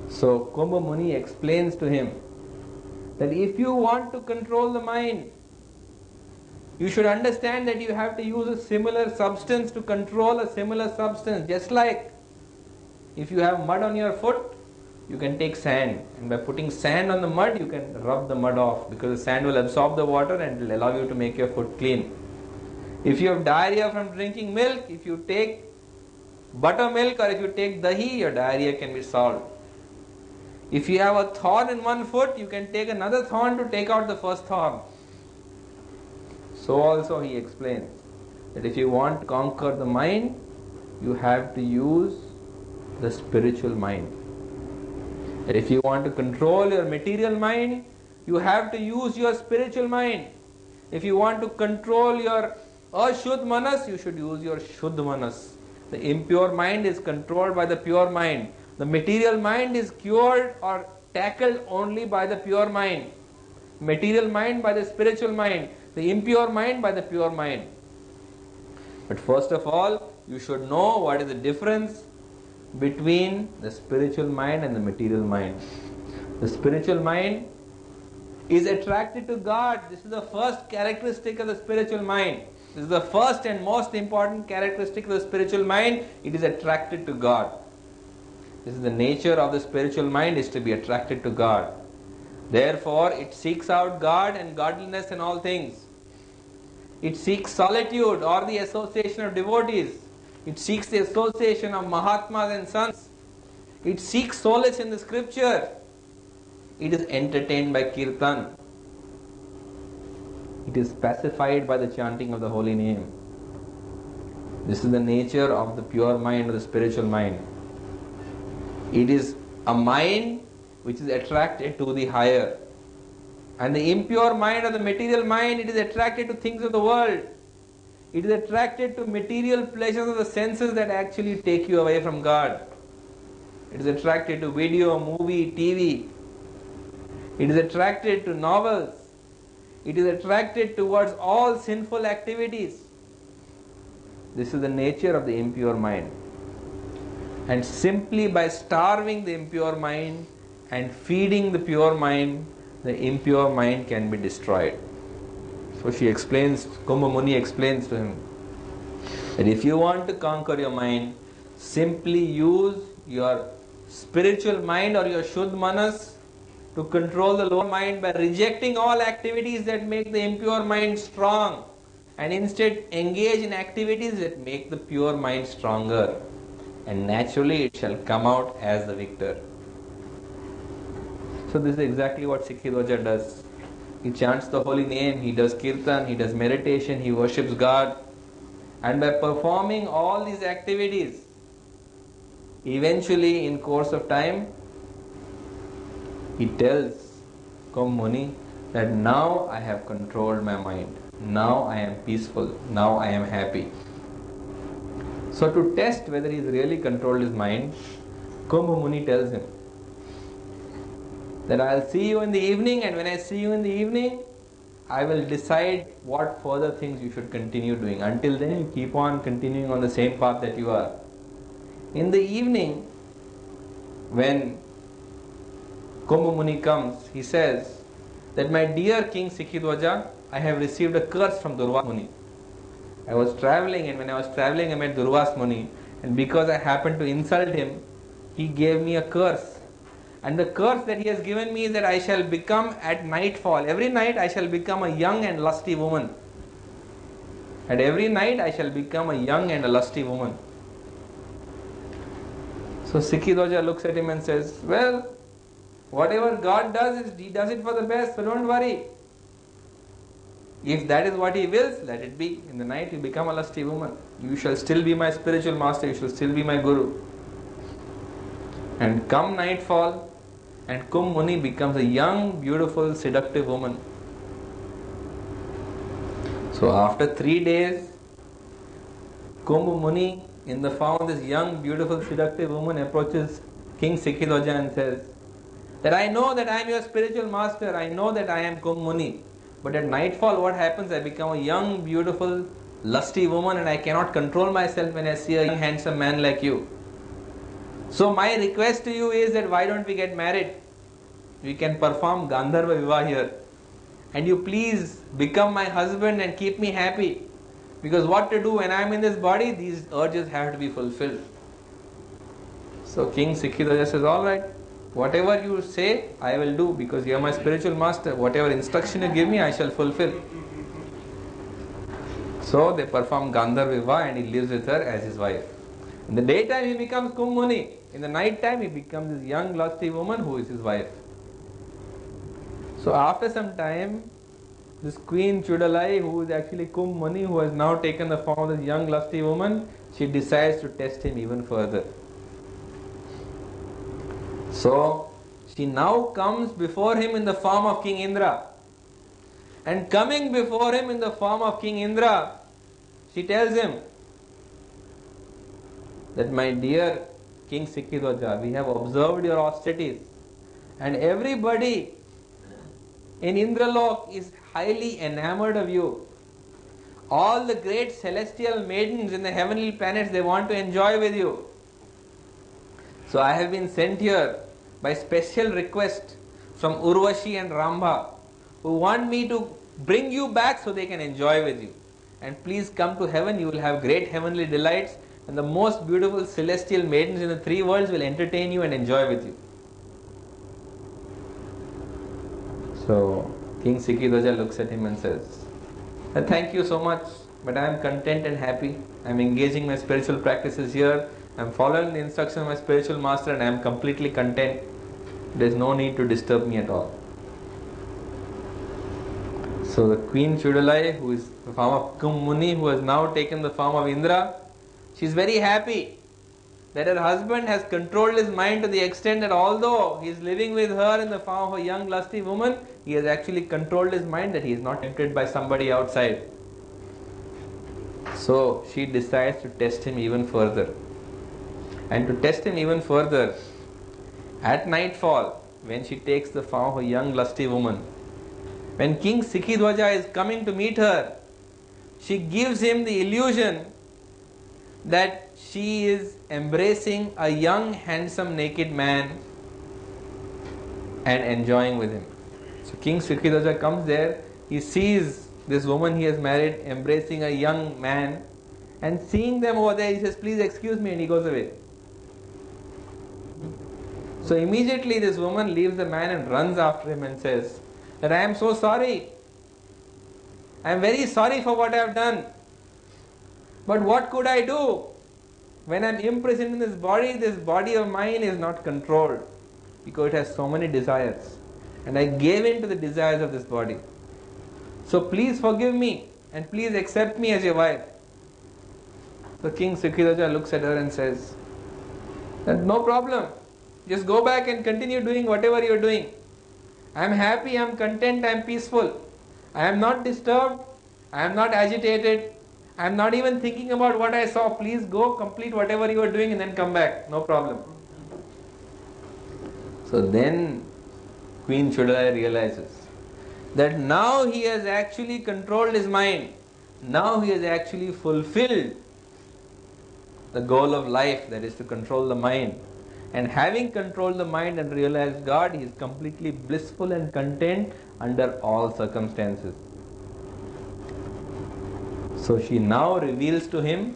So Kumbha Muni explains to him that if you want to control the mind, you should understand that you have to use a similar substance to control a similar substance. Just like if you have mud on your foot, you can take sand, and by putting sand on the mud, you can rub the mud off, because the sand will absorb the water and will allow you to make your foot clean. If you have diarrhea from drinking milk, if you take buttermilk or if you take dahi, your diarrhea can be solved. If you have a thorn in one foot, you can take another thorn to take out the first thorn. So also he explains that if you want to conquer the mind, you have to use the spiritual mind. That if you want to control your material mind, you have to use your spiritual mind. If you want to control your ashuddh manas, you should use your shuddh manas. The impure mind is controlled by the pure mind. The material mind is cured or tackled only by the pure mind. Material mind by the spiritual mind. The impure mind by the pure mind. But first of all, you should know what is the difference between the spiritual mind and the material mind. The spiritual mind is attracted to God. This is the first characteristic of the spiritual mind. This is the first and most important characteristic of the spiritual mind. It is attracted to God. This is the nature of the spiritual mind, is to be attracted to God. Therefore, it seeks out God and godliness in all things. It seeks solitude or the association of devotees. It seeks the association of Mahatmas and sons. It seeks solace in the scripture. It is entertained by kirtan. It is pacified by the chanting of the holy name. This is the nature of the pure mind or the spiritual mind. It is a mind which is attracted to the higher. And the impure mind or the material mind, it is attracted to things of the world. It is attracted to material pleasures of the senses that actually take you away from God. It is attracted to video, movie, TV. It is attracted to novels. It is attracted towards all sinful activities. This is the nature of the impure mind. And simply by starving the impure mind and feeding the pure mind, the impure mind can be destroyed. So she explains, Kumbha Muni explains to him that if you want to conquer your mind, simply use your spiritual mind or your shuddh manas to control the lower mind by rejecting all activities that make the impure mind strong, and instead engage in activities that make the pure mind stronger, and naturally it shall come out as the victor. So this is exactly what Sikhi does. He chants the holy name, he does kirtan, he does meditation, he worships God, and by performing all these activities, eventually in course of time, he tells Kumbha Muni that now I have controlled my mind, now I am peaceful, now I am happy. So to test whether he has really controlled his mind, Kumbha Muni tells him that I will see you in the evening, and when I see you in the evening, I will decide what further things you should continue doing. Until then, you keep on continuing on the same path that you are. In the evening, when Kumbha Muni comes, he says that, my dear King Sikhidwaja, I have received a curse from Durvas Muni. I was traveling, and when I was traveling, I met Durvas Muni, and because I happened to insult him, he gave me a curse. And the curse that he has given me is that I shall become at nightfall. Every night I shall become a young and lusty woman. And every night I shall become a young and a lusty woman. So Sikhi-Dwaja looks at him and says, well, whatever God does, He does it for the best, so don't worry. If that is what He wills, let it be. In the night you become a lusty woman. You shall still be my spiritual master, you shall still be my guru. And come nightfall, and Kumbh Muni becomes a young, beautiful, seductive woman. So after 3 days, Kumbh Muni, in the form of this young, beautiful, seductive woman, approaches King Sikhi-Dwaja and says that I know that I am your spiritual master, I know that I am Kumbh Muni. But at nightfall, what happens? I become a young, beautiful, lusty woman, and I cannot control myself when I see a young, handsome man like you. So my request to you is that why don't we get married? We can perform Gandharva Vivah here. And you please become my husband and keep me happy. Because what to do when I am in this body, these urges have to be fulfilled. So King Sikhi-Dwaja says, alright, whatever you say, I will do, because you are my spiritual master. Whatever instruction you give me, I shall fulfill. So they perform Gandharva Vivah and he lives with her as his wife. In the daytime he becomes Kumbh Muni. In the night time he becomes this young lusty woman who is his wife. So after some time, this Queen Chudalai, who is actually Kumbh Muni, who has now taken the form of this young lusty woman, she decides to test him even further. So she now comes before him in the form of King Indra. And coming before him in the form of King Indra, she tells him that, my dear King Sikhi-Dwaja, we have observed your austerities, and everybody in Indralok is highly enamored of you. All the great celestial maidens in the heavenly planets, they want to enjoy with you. So I have been sent here by special request from Urvashi and Rambha, who want me to bring you back so they can enjoy with you. And please come to heaven, you will have great heavenly delights, and the most beautiful celestial maidens in the 3 worlds will entertain you and enjoy with you. So King Sikhi-Dwaja looks at him and says, thank you so much, but I am content and happy. I am engaging my spiritual practices here. I am following the instruction of my spiritual master and I am completely content. There is no need to disturb me at all. So the Queen Chudalai, who is the form of Kumbh Muni, who has now taken the form of Indra, she is very happy that her husband has controlled his mind to the extent that although he is living with her in the form of a young lusty woman, he has actually controlled his mind that he is not tempted by somebody outside. So she decides to test him even further. And to test him even further, at nightfall, when she takes the form of a young lusty woman, when King Sikhi-Dwaja is coming to meet her, she gives him the illusion that she is embracing a young, handsome, naked man and enjoying with him. So King Sikhi-Dwaja comes there, he sees this woman he has married embracing a young man, and seeing them over there, he says, please excuse me, and he goes away. So immediately this woman leaves the man and runs after him and says that I am so sorry. I am very sorry for what I have done. But what could I do? When I am imprisoned in this body of mine is not controlled because it has so many desires. And I gave in to the desires of this body. So please forgive me and please accept me as your wife. So King Sikhi-Dwaja looks at her and says that no problem. Just go back and continue doing whatever you are doing. I am happy, I am content, I am peaceful. I am not disturbed, I am not agitated, I am not even thinking about what I saw. Please go complete whatever you are doing and then come back. No problem. So then Queen Chudalai realizes that now he has actually controlled his mind. Now he has actually fulfilled the goal of life, that is to control the mind. And having controlled the mind and realized God, he is completely blissful and content under all circumstances. So she now reveals to him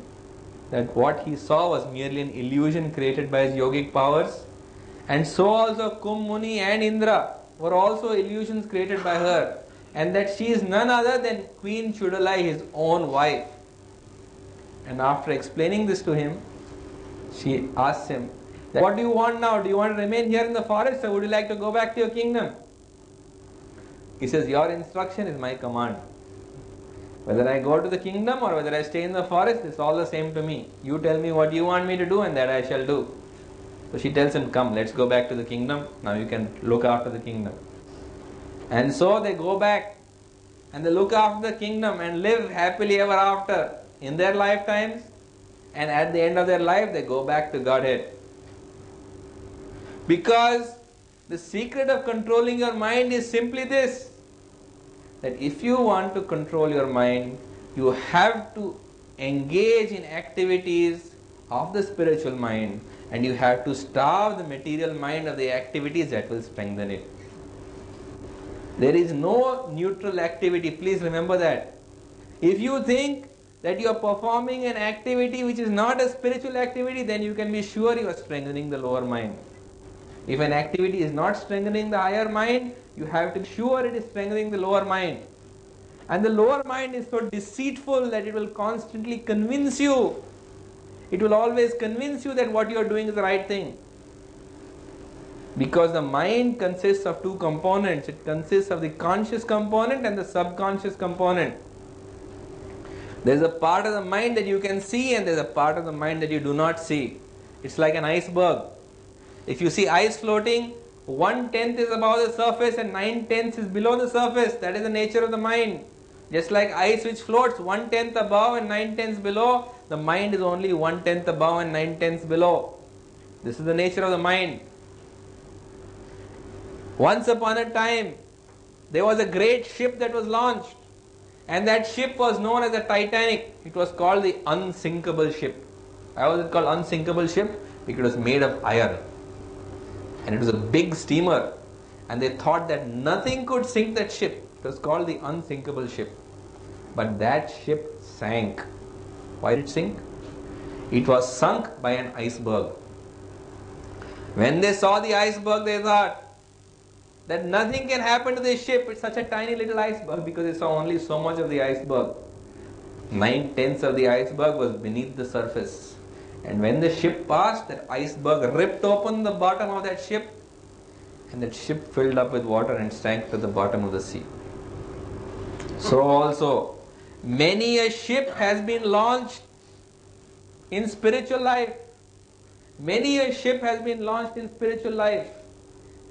that what he saw was merely an illusion created by his yogic powers, And so also Kum Muni and Indra were also illusions created by her. And that she is none other than Queen Chudalai, his own wife. And after explaining this to him, she asks him, what do you want now? Do you want to remain here in the forest, or would you like to go back to your kingdom? He says, your instruction is my command. Whether I go to the kingdom or whether I stay in the forest, it's all the same to me. You tell me what you want me to do, and that I shall do. So she tells him, come, let's go back to the kingdom. Now you can look after the kingdom. And so they go back and they look after the kingdom and live happily ever after in their lifetimes. And at the end of their life, they go back to Godhead. Because the secret of controlling your mind is simply this, that if you want to control your mind, you have to engage in activities of the spiritual mind, and you have to starve the material mind of the activities that will strengthen it. There is no neutral activity. Please remember that. If you think that you are performing an activity which is not a spiritual activity, then you can be sure you are strengthening the lower mind. If an activity is not strengthening the higher mind, you have to be sure it is strengthening the lower mind. And the lower mind is so deceitful that it will constantly convince you. It will always convince you that what you are doing is the right thing. Because the mind consists of two components. It consists of the conscious component and the subconscious component. There is a part of the mind that you can see, and there is a part of the mind that you do not see. It's like an iceberg. If you see ice floating, 1/10 is above the surface and 9/10 is below the surface. That is the nature of the mind. Just like ice which floats 1/10 above and 9/10 below, the mind is only 1/10 above and 9/10 below. This is the nature of the mind. Once upon a time, there was a great ship that was launched, and that ship was known as the Titanic. It was called the unsinkable ship. Why was it called unsinkable ship? Because it was made of iron. And it was a big steamer. And they thought that nothing could sink that ship. It was called the unsinkable ship. But that ship sank. Why did it sink? It was sunk by an iceberg. When they saw the iceberg, they thought that nothing can happen to this ship. It's such a tiny little iceberg, because they saw only so much of the iceberg. 9/10 of the iceberg was beneath the surface. And when the ship passed, that iceberg ripped open the bottom of that ship, and that ship filled up with water and sank to the bottom of the sea. So also, many a ship has been launched in spiritual life. Many a ship has been launched in spiritual life,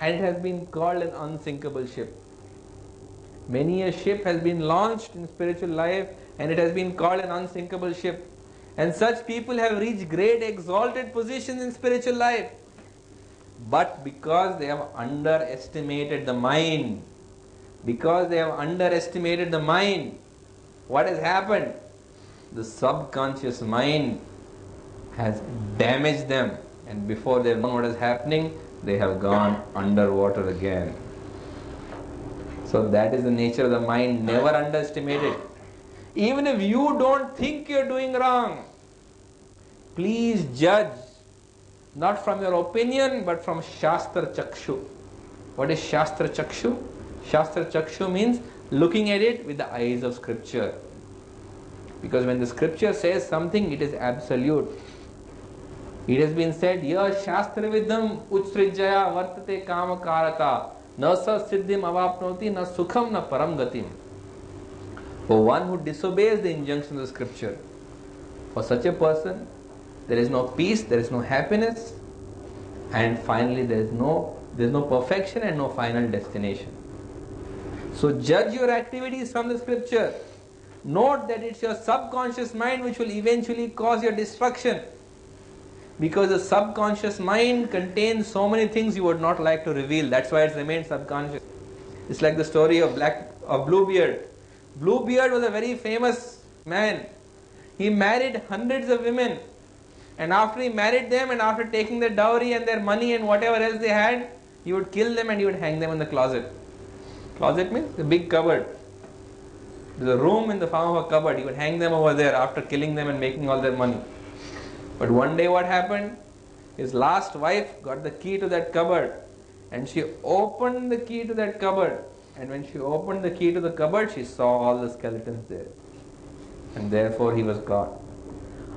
and it has been called an unsinkable ship. Many a ship has been launched in spiritual life, and it has been called an unsinkable ship. And such people have reached great exalted positions in spiritual life. But because they have underestimated the mind, what has happened? The subconscious mind has damaged them, and before they have known what is happening, they have gone underwater again. So that is the nature of the mind. Never underestimate it. Even if you don't think you're doing wrong, please judge, not from your opinion, but from Shastra Chakshu. What is Shastra Chakshu? Shastra Chakshu means looking at it with the eyes of scripture. Because when the scripture says something, it is absolute. It has been said, Ya Shastra Vidam Utsrijaya Vartate Kama Karata Na Sa Siddhim Avapnoti Na Sukham Na Param Gatim. For one who disobeys the injunctions of the scripture, for such a person, there is no peace, there is no happiness, and finally there is no perfection and no final destination. So judge your activities from the scripture. Note that it's your subconscious mind which will eventually cause your destruction. Because the subconscious mind contains so many things you would not like to reveal. That's why it remains subconscious. It's like the story of Bluebeard. Bluebeard was a very famous man. He married hundreds of women. And after he married them, and after taking their dowry and their money and whatever else they had, he would kill them and he would hang them in the closet. Closet means a big cupboard. There's a room in the form of a cupboard. He would hang them over there after killing them and making all their money. But one day what happened? His last wife got the key to that cupboard, and she opened the key to that cupboard. And when she opened the key to the cupboard, she saw all the skeletons there. And therefore he was God.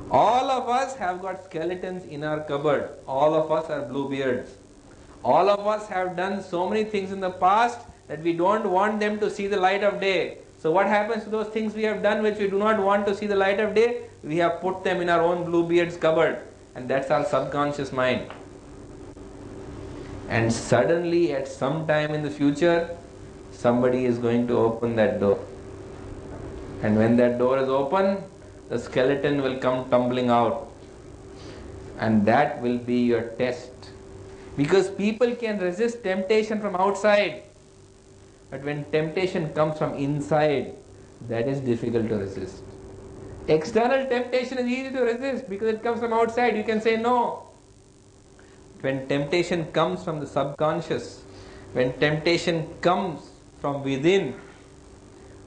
All of us have got skeletons in our cupboard. All of us are bluebeards. All of us have done so many things in the past that we don't want them to see the light of day. So what happens to those things we have done which we do not want to see the light of day? We have put them in our own bluebeard's cupboard. And that's our subconscious mind. And suddenly at some time in the future, somebody is going to open that door. And when that door is open, the skeleton will come tumbling out. And that will be your test. Because people can resist temptation from outside. But when temptation comes from inside, that is difficult to resist. External temptation is easy to resist because it comes from outside. You can say no. When temptation comes from the subconscious, when temptation comes from within,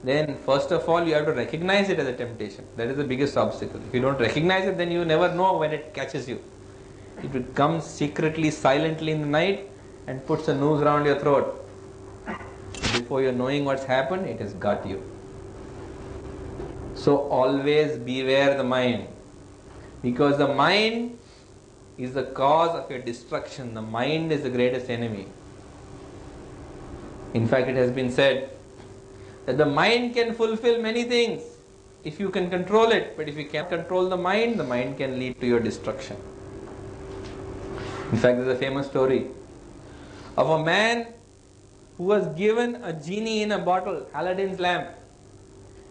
then first of all you have to recognize it as a temptation. That is the biggest obstacle. If you don't recognize it, then you never know when it catches you. It will come secretly, silently in the night and puts a noose around your throat. Before you're knowing what's happened, it has got you. So always beware the mind. Because the mind is the cause of your destruction. The mind is the greatest enemy. In fact, it has been said that the mind can fulfill many things if you can control it. But if you can't control the mind can lead to your destruction. In fact, there's a famous story of a man who was given a genie in a bottle, Aladdin's lamp.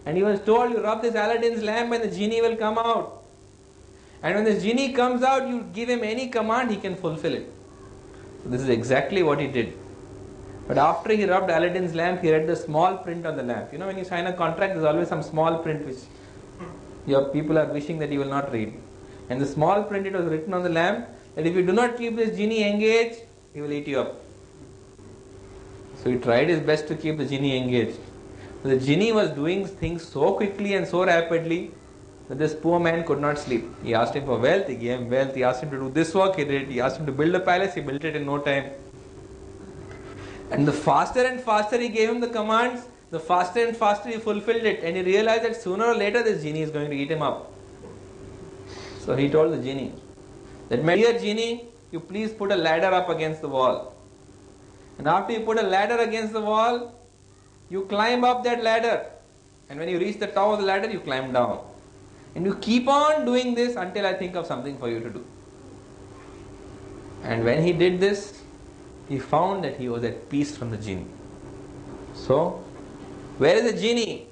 And he was told, you rub this Aladdin's lamp and the genie will come out. And when the genie comes out, you give him any command, he can fulfill it. So this is exactly what he did. But after he rubbed Aladdin's lamp, he read the small print on the lamp. You know, when you sign a contract, there's always some small print which your people are wishing that you will not read. And the small print, it was written on the lamp that if you do not keep this genie engaged, he will eat you up. So he tried his best to keep the genie engaged. The genie was doing things so quickly and so rapidly that this poor man could not sleep. He asked him for wealth, he gave him wealth. He asked him to do this work, he did it. He asked him to build a palace, he built it in no time. And the faster and faster he gave him the commands, the faster and faster he fulfilled it. And he realized that sooner or later this genie is going to eat him up. So he told the genie that, my dear genie, you please put a ladder up against the wall. And after you put a ladder against the wall, you climb up that ladder. And when you reach the top of the ladder, you climb down. And you keep on doing this until I think of something for you to do. And when he did this, he found that he was at peace from the genie. So, where is the genie?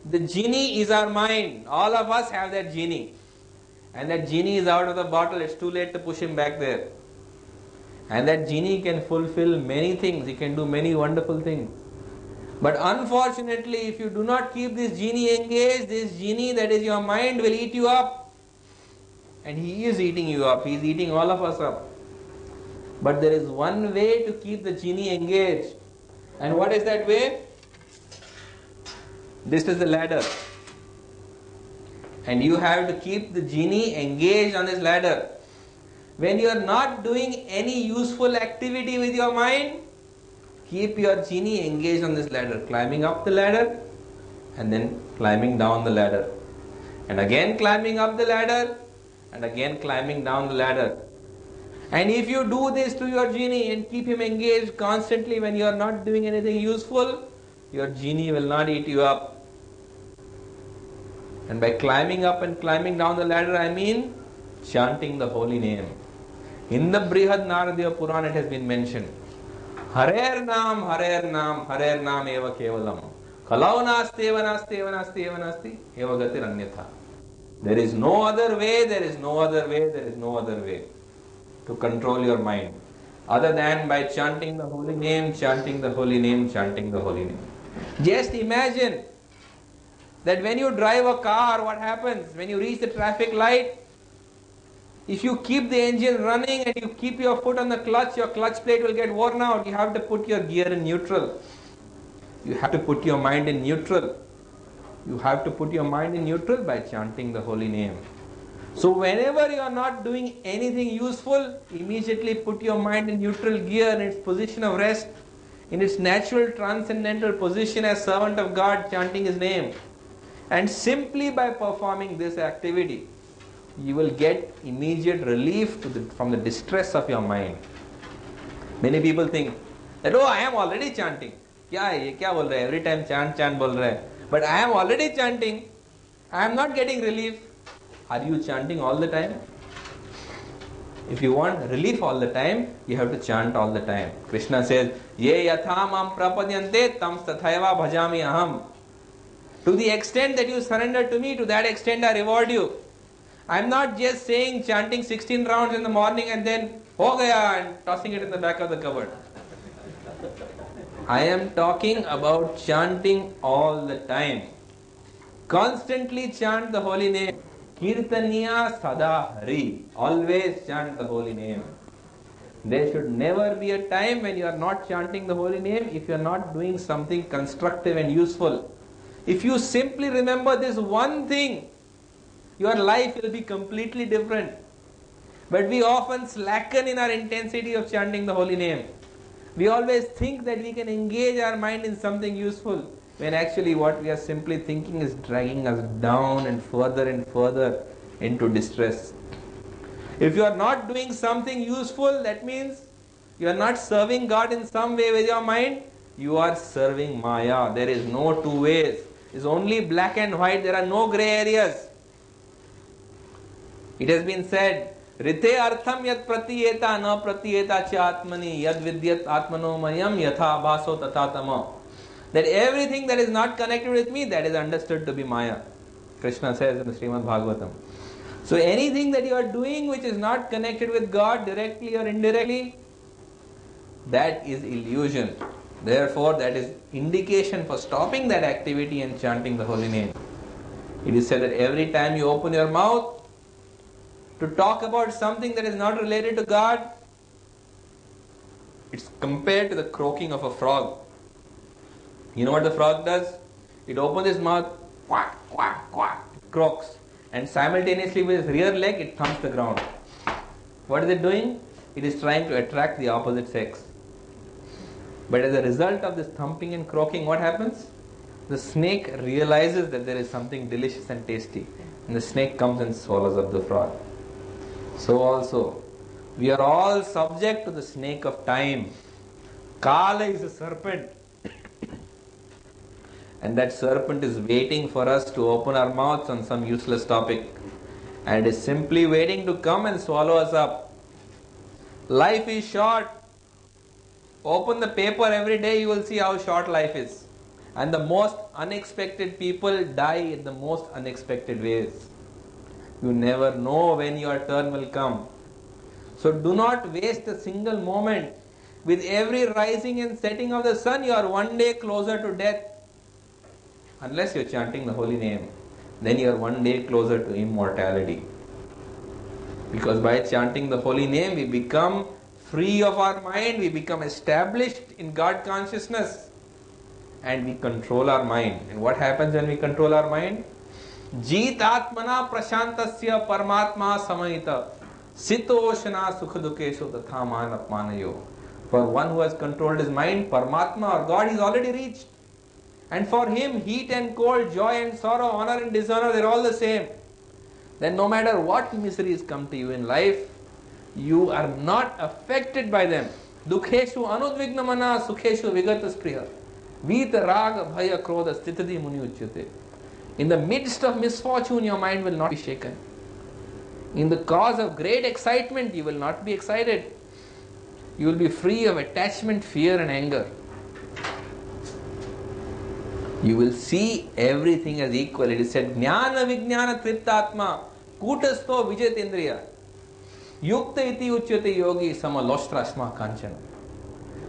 The genie is our mind. All of us have that genie. And that genie is out of the bottle. It's too late to push him back there. And that genie can fulfill many things. He can do many wonderful things. But unfortunately, if you do not keep this genie engaged, this genie that is your mind will eat you up. And he is eating you up. He is eating all of us up. But there is one way to keep the genie engaged. And what is that way? This is the ladder. And you have to keep the genie engaged on this ladder. When you are not doing any useful activity with your mind, keep your genie engaged on this ladder, climbing up the ladder and then climbing down the ladder. And again climbing up the ladder and again climbing down the ladder. And if you do this to your genie and keep him engaged constantly when you are not doing anything useful, your genie will not eat you up. And by climbing up and climbing down the ladder, I mean chanting the holy name. In the Bhagavata Purana it has been mentioned, Harer Nam, Harer Nam, Harer Nam eva kevalam. Kalau nasti eva nasti eva nasti eva nasti eva gatir anyatha. There is no other way, there is no other way, there is no other way to control your mind other than by chanting the holy name, chanting the holy name, chanting the holy name. Just imagine that when you drive a car, what happens? When you reach the traffic light, if you keep the engine running and you keep your foot on the clutch, your clutch plate will get worn out. You have to put your gear in neutral. You have to put your mind in neutral. You have to put your mind in neutral by chanting the holy name. So whenever you are not doing anything useful, immediately put your mind in neutral gear in its position of rest, in its natural transcendental position as servant of God, chanting His name. And simply by performing this activity, you will get immediate relief from the distress of your mind. Many people think that, oh, I am already chanting. Kya bol raha hai? Every time chant bol raha hai. But I am already chanting. I am not getting relief. Are you chanting all the time? If you want relief all the time, you have to chant all the time. Krishna says, Ye yatham am prapadyante tam tathaiva bhajami aham. To the extent that you surrender to me, to that extent I reward you. I am not just saying chanting 16 rounds in the morning and then ho gaya and tossing it in the back of the cupboard. I am talking about chanting all the time. Constantly chant the holy name. Kirtaniya sada hari. Always chant the holy name. There should never be a time when you are not chanting the holy name if you are not doing something constructive and useful. If you simply remember this one thing, your life will be completely different. But we often slacken in our intensity of chanting the holy name. We always think that we can engage our mind in something useful, when actually what we are simply thinking is dragging us down and further into distress. If you are not doing something useful, that means you are not serving God in some way with your mind. You are serving Maya. There is no two ways. It's only black and white. There are no grey areas. It has been said, Rite artham yat pratiyeta na pratiyeta cha atmani yad vidyat atmano mayam yatha abhaso tatatama. That everything that is not connected with me, that is understood to be Maya. Krishna says in the Srimad Bhagavatam. So anything that you are doing which is not connected with God directly or indirectly, that is illusion. Therefore, that is indication for stopping that activity and chanting the holy name. It is said that every time you open your mouth to talk about something that is not related to God, it's compared to the croaking of a frog. You know what the frog does? It opens its mouth, quack, quack, quack, it croaks. And simultaneously with its rear leg, it thumps the ground. What is it doing? It is trying to attract the opposite sex. But as a result of this thumping and croaking, what happens? The snake realizes that there is something delicious and tasty. And the snake comes and swallows up the frog. So also, we are all subject to the snake of time. Kala is a serpent. And that serpent is waiting for us to open our mouths on some useless topic. And is simply waiting to come and swallow us up. Life is short. Open the paper every day, you will see how short life is. And the most unexpected people die in the most unexpected ways. You never know when your turn will come. So do not waste a single moment. With every rising and setting of the sun, you are one day closer to death. Unless you are chanting the holy name, then you are one day closer to immortality. Because by chanting the holy name, we become free of our mind, we become established in God consciousness, and we control our mind. And what happens when we control our mind? Jeet atmana prashantasya paramatma samayita sitoshana sukhadukeshu tatha man apmanayo. For one who has controlled his mind, Paramatma or God is already reached. And for him, heat and cold, joy and sorrow, honor and dishonor, they are all the same. Then no matter what miseries come to you in life, you are not affected by them. Dukheshu anudvignamana sukheshu vigataspriya. Vita raga bhaya krodha stitadi muni uchyate. In the midst of misfortune, your mind will not be shaken. In the cause of great excitement, you will not be excited. You will be free of attachment, fear and anger. You will see everything as equal. It is said, Jnana Vijnana Triptatma Kutasto Vijayatindriya Yukta iti uchyate yogi samaloshrasma kanchana.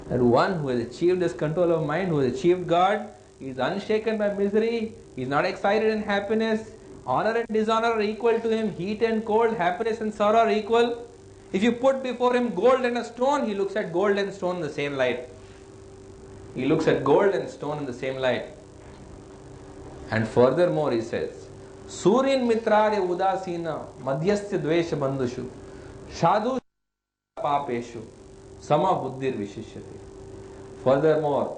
That one who has achieved this control of mind, who has achieved God, is unshaken by misery, he is not excited in happiness, honor and dishonor are equal to him, heat and cold, happiness and sorrow are equal. If you put before him gold and a stone, he looks at gold and stone in the same light. He looks at gold and stone in the same light. And furthermore he says, Suryan mitrarya udasina madhyasya dvesha bandhushu sadhu papeshu sama buddhir vishishyate. Furthermore,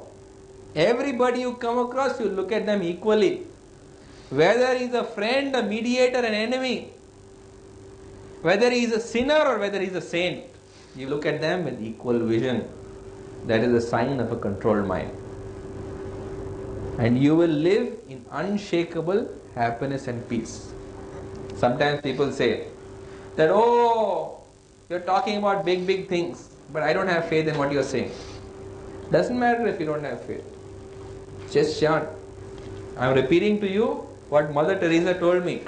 everybody you come across, you look at them equally. Whether he is a friend, a mediator, an enemy, whether he is a sinner or whether he is a saint, you look at them with equal vision. That is a sign of a controlled mind. And you will live in unshakable happiness and peace. Sometimes people say that, oh, you're talking about big, big things, but I don't have faith in what you're saying. Doesn't matter if you don't have faith. Just chant. I'm repeating to you what Mother Teresa told me.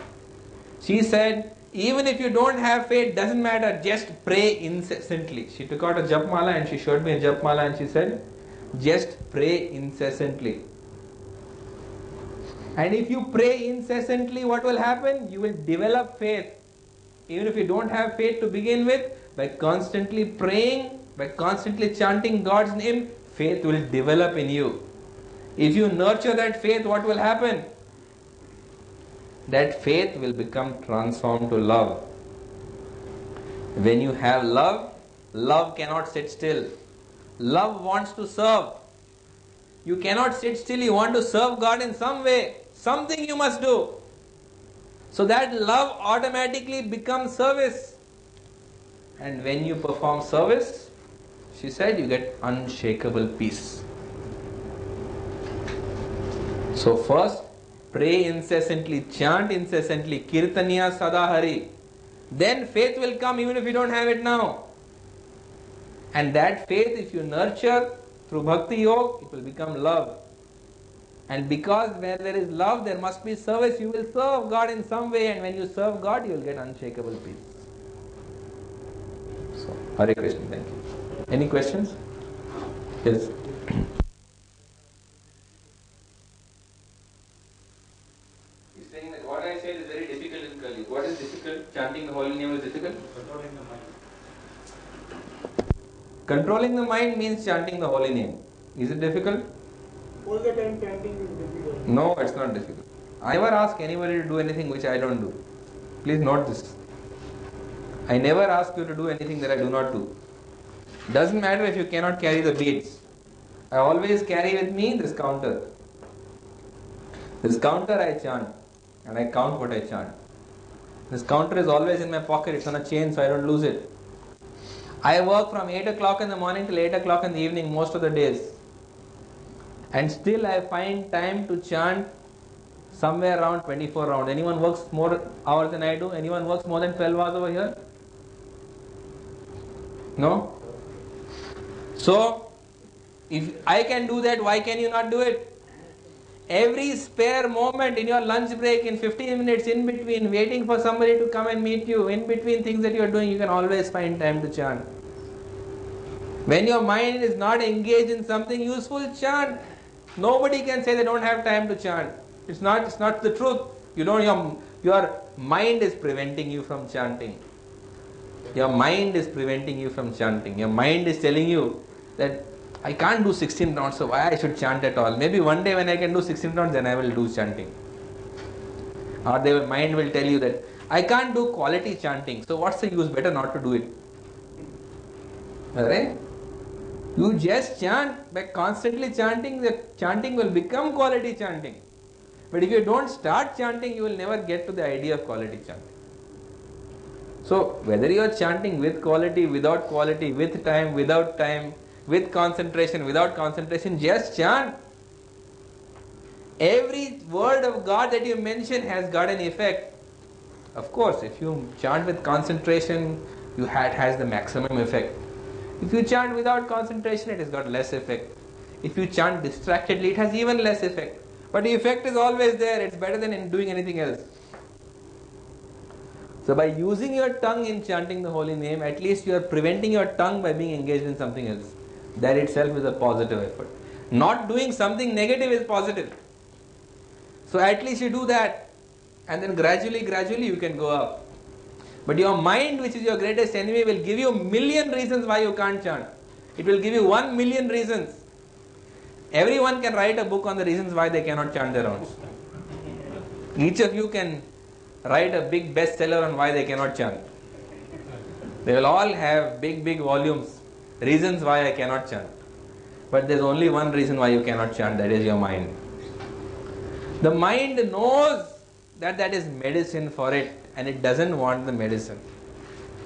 She said, even if you don't have faith, doesn't matter, just pray incessantly. She took out a japmala and she showed me a japmala and she said, just pray incessantly. And if you pray incessantly, what will happen? You will develop faith. Even if you don't have faith to begin with, by constantly praying, by constantly chanting God's name, faith will develop in you. If you nurture that faith, what will happen? That faith will become transformed to love. When you have love, love cannot sit still. Love wants to serve. You cannot sit still. You want to serve God in some way. Something you must do. So that love automatically becomes service. And when you perform service, she said, you get unshakable peace. So first, pray incessantly, chant incessantly, kirtaniya sadahari. Then faith will come even if you don't have it now. And that faith, if you nurture through bhakti yoga, it will become love. And because where there is love, there must be service. You will serve God in some way, and when you serve God, you will get unshakable peace. So, Hare Krishna, thank you. Any questions? Yes. He's saying that what I said is very difficult in Kali. What is difficult? Chanting the holy name is difficult? Controlling the mind. Controlling the mind means chanting the holy name. Is it difficult? All the time chanting is difficult. No, it's not difficult. I never ask anybody to do anything which I don't do. Please note this. I never ask you to do anything that I do not do. Doesn't matter if you cannot carry the beads. I always carry with me this counter. This counter I chant, and I count what I chant. This counter is always in my pocket. It's on a chain, so I don't lose it. I work from 8 o'clock in the morning till 8 o'clock in the evening most of the days. And still I find time to chant somewhere around 24 rounds. Anyone works more hours than I do? Anyone works more than 12 hours over here? No? So, if I can do that, why can you not do it? Every spare moment in your lunch break, in 15 minutes in between, waiting for somebody to come and meet you, in between things that you are doing, you can always find time to chant. When your mind is not engaged in something useful, chant. Nobody can say they don't have time to chant. It's not the truth. Your mind is preventing you from chanting. Your mind is preventing you from chanting. Your mind is telling you that I can't do 16 rounds, so why I should chant at all? Maybe one day when I can do 16 rounds, then I will do chanting. Or their mind will tell you that I can't do quality chanting, so what's the use? Better not to do it. Alright? You just chant. By constantly chanting, the chanting will become quality chanting. But if you don't start chanting, you will never get to the idea of quality chanting. So, whether you are chanting with quality, without quality, with time, without time, with concentration, without concentration, just chant. Every word of God that you mention has got an effect. Of course, if you chant with concentration, it has the maximum effect. If you chant without concentration, it has got less effect. If you chant distractedly, it has even less effect. But the effect is always there. It's better than in doing anything else. So by using your tongue in chanting the holy name, at least you are preventing your tongue by being engaged in something else. That itself is a positive effort. Not doing something negative is positive. So at least you do that. And then gradually you can go up. But your mind, which is your greatest enemy, will give you a million reasons why you can't chant. It will give you 1 million reasons. Everyone can write a book on the reasons why they cannot chant their rounds. Each of you can write a big bestseller on why they cannot chant. They will all have big volumes, reasons why I cannot chant. But there's only one reason why you cannot chant, that is your mind. The mind knows that that is medicine for it, and it doesn't want the medicine.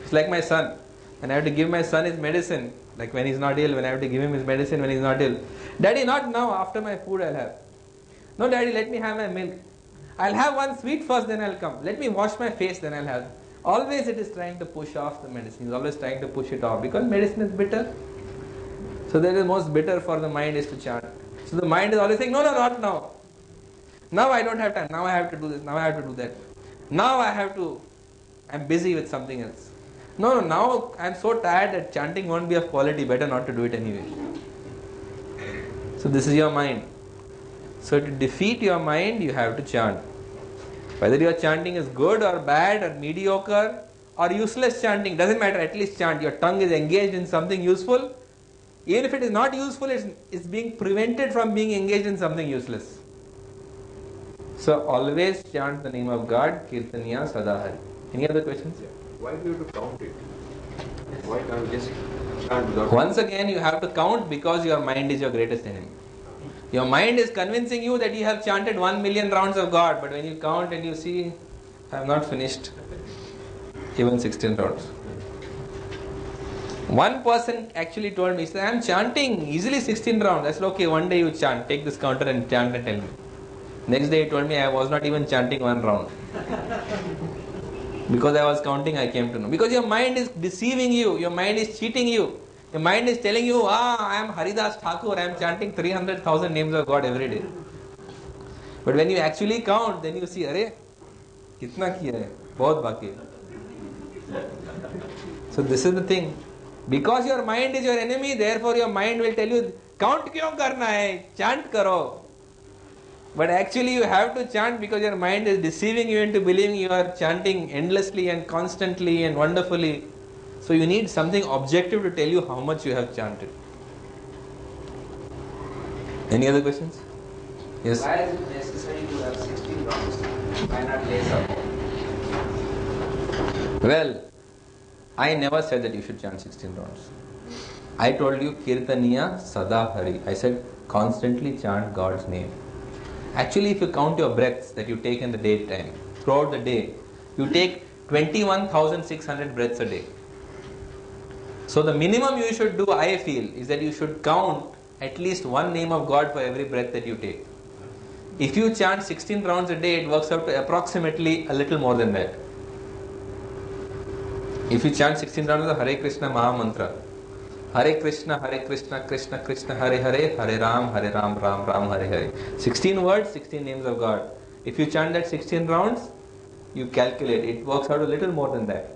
It's like my son. When I have to give my son his medicine, like when he's not ill, when I have to give him his medicine when he's not ill. Daddy, not now, after my food I'll have. No, Daddy, let me have my milk. I'll have one sweet first, then I'll come. Let me wash my face, then I'll have. Always it is trying to push off the medicine. He's always trying to push it off because medicine is bitter. So that is most bitter for the mind is to chant. So the mind is always saying, no, not now. Now I don't have time. Now I have to do this. Now I have to do that. Now I'm busy with something else. No, now I'm so tired that chanting won't be of quality. Better not to do it anyway. So this is your mind. So to defeat your mind, you have to chant. Whether your chanting is good or bad or mediocre or useless chanting, doesn't matter, at least chant. Your tongue is engaged in something useful. Even if it is not useful, it's being prevented from being engaged in something useless. So always chant the name of God, Kirtaniya Sadahari. Any other questions? Why do you have to count it? Why can't you just chant without? Once again, you have to count because your mind is your greatest enemy. Your mind is convincing you that you have chanted 1 million rounds of God, but when you count and you see, I have not finished even 16 rounds. One person actually told me, he said, I am chanting easily 16 rounds. I said, okay, one day you chant, take this counter and chant and tell me. Next day he told me I was not even chanting 1 round. Because I was counting, I came to know. Because your mind is deceiving you, your mind is cheating you. Your mind is telling you, I am Haridas Thakur, I am chanting 300,000 names of God every day. But when you actually count, then you see, Arey, kitna kiya hai? Bahut baki hai. So this is the thing. Because your mind is your enemy, therefore your mind will tell you, count kyun karna hai? Chant karo. But actually you have to chant because your mind is deceiving you into believing you are chanting endlessly and constantly and wonderfully. So you need something objective to tell you how much you have chanted. Any other questions? Yes? Why is it necessary to have 16 rounds? Why not less up? Well, I never said that you should chant 16 rounds. I told you Kirtaniya Sada Hari. I said constantly chant God's name. Actually, if you count your breaths that you take in the daytime, throughout the day, you take 21,600 breaths a day. So the minimum you should do, I feel, is that you should count at least one name of God for every breath that you take. If you chant 16 rounds a day, it works out to approximately a little more than that. If you chant 16 rounds of the Hare Krishna Maha Mantra, Hare Krishna, Krishna Krishna, Hare Hare, Hare Ram, Ram Ram, Hare Hare. 16 words, 16 names of God. If you chant that 16 rounds, you calculate, it works out a little more than that.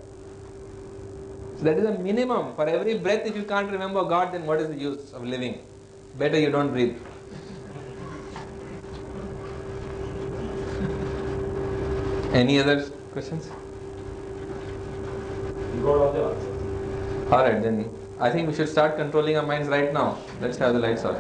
So that is a minimum. For every breath, if you can't remember God, then what is the use of living? Better you don't breathe. Any other questions? You got all the answers. Alright, then I think we should start controlling our minds right now. Let's have the lights off.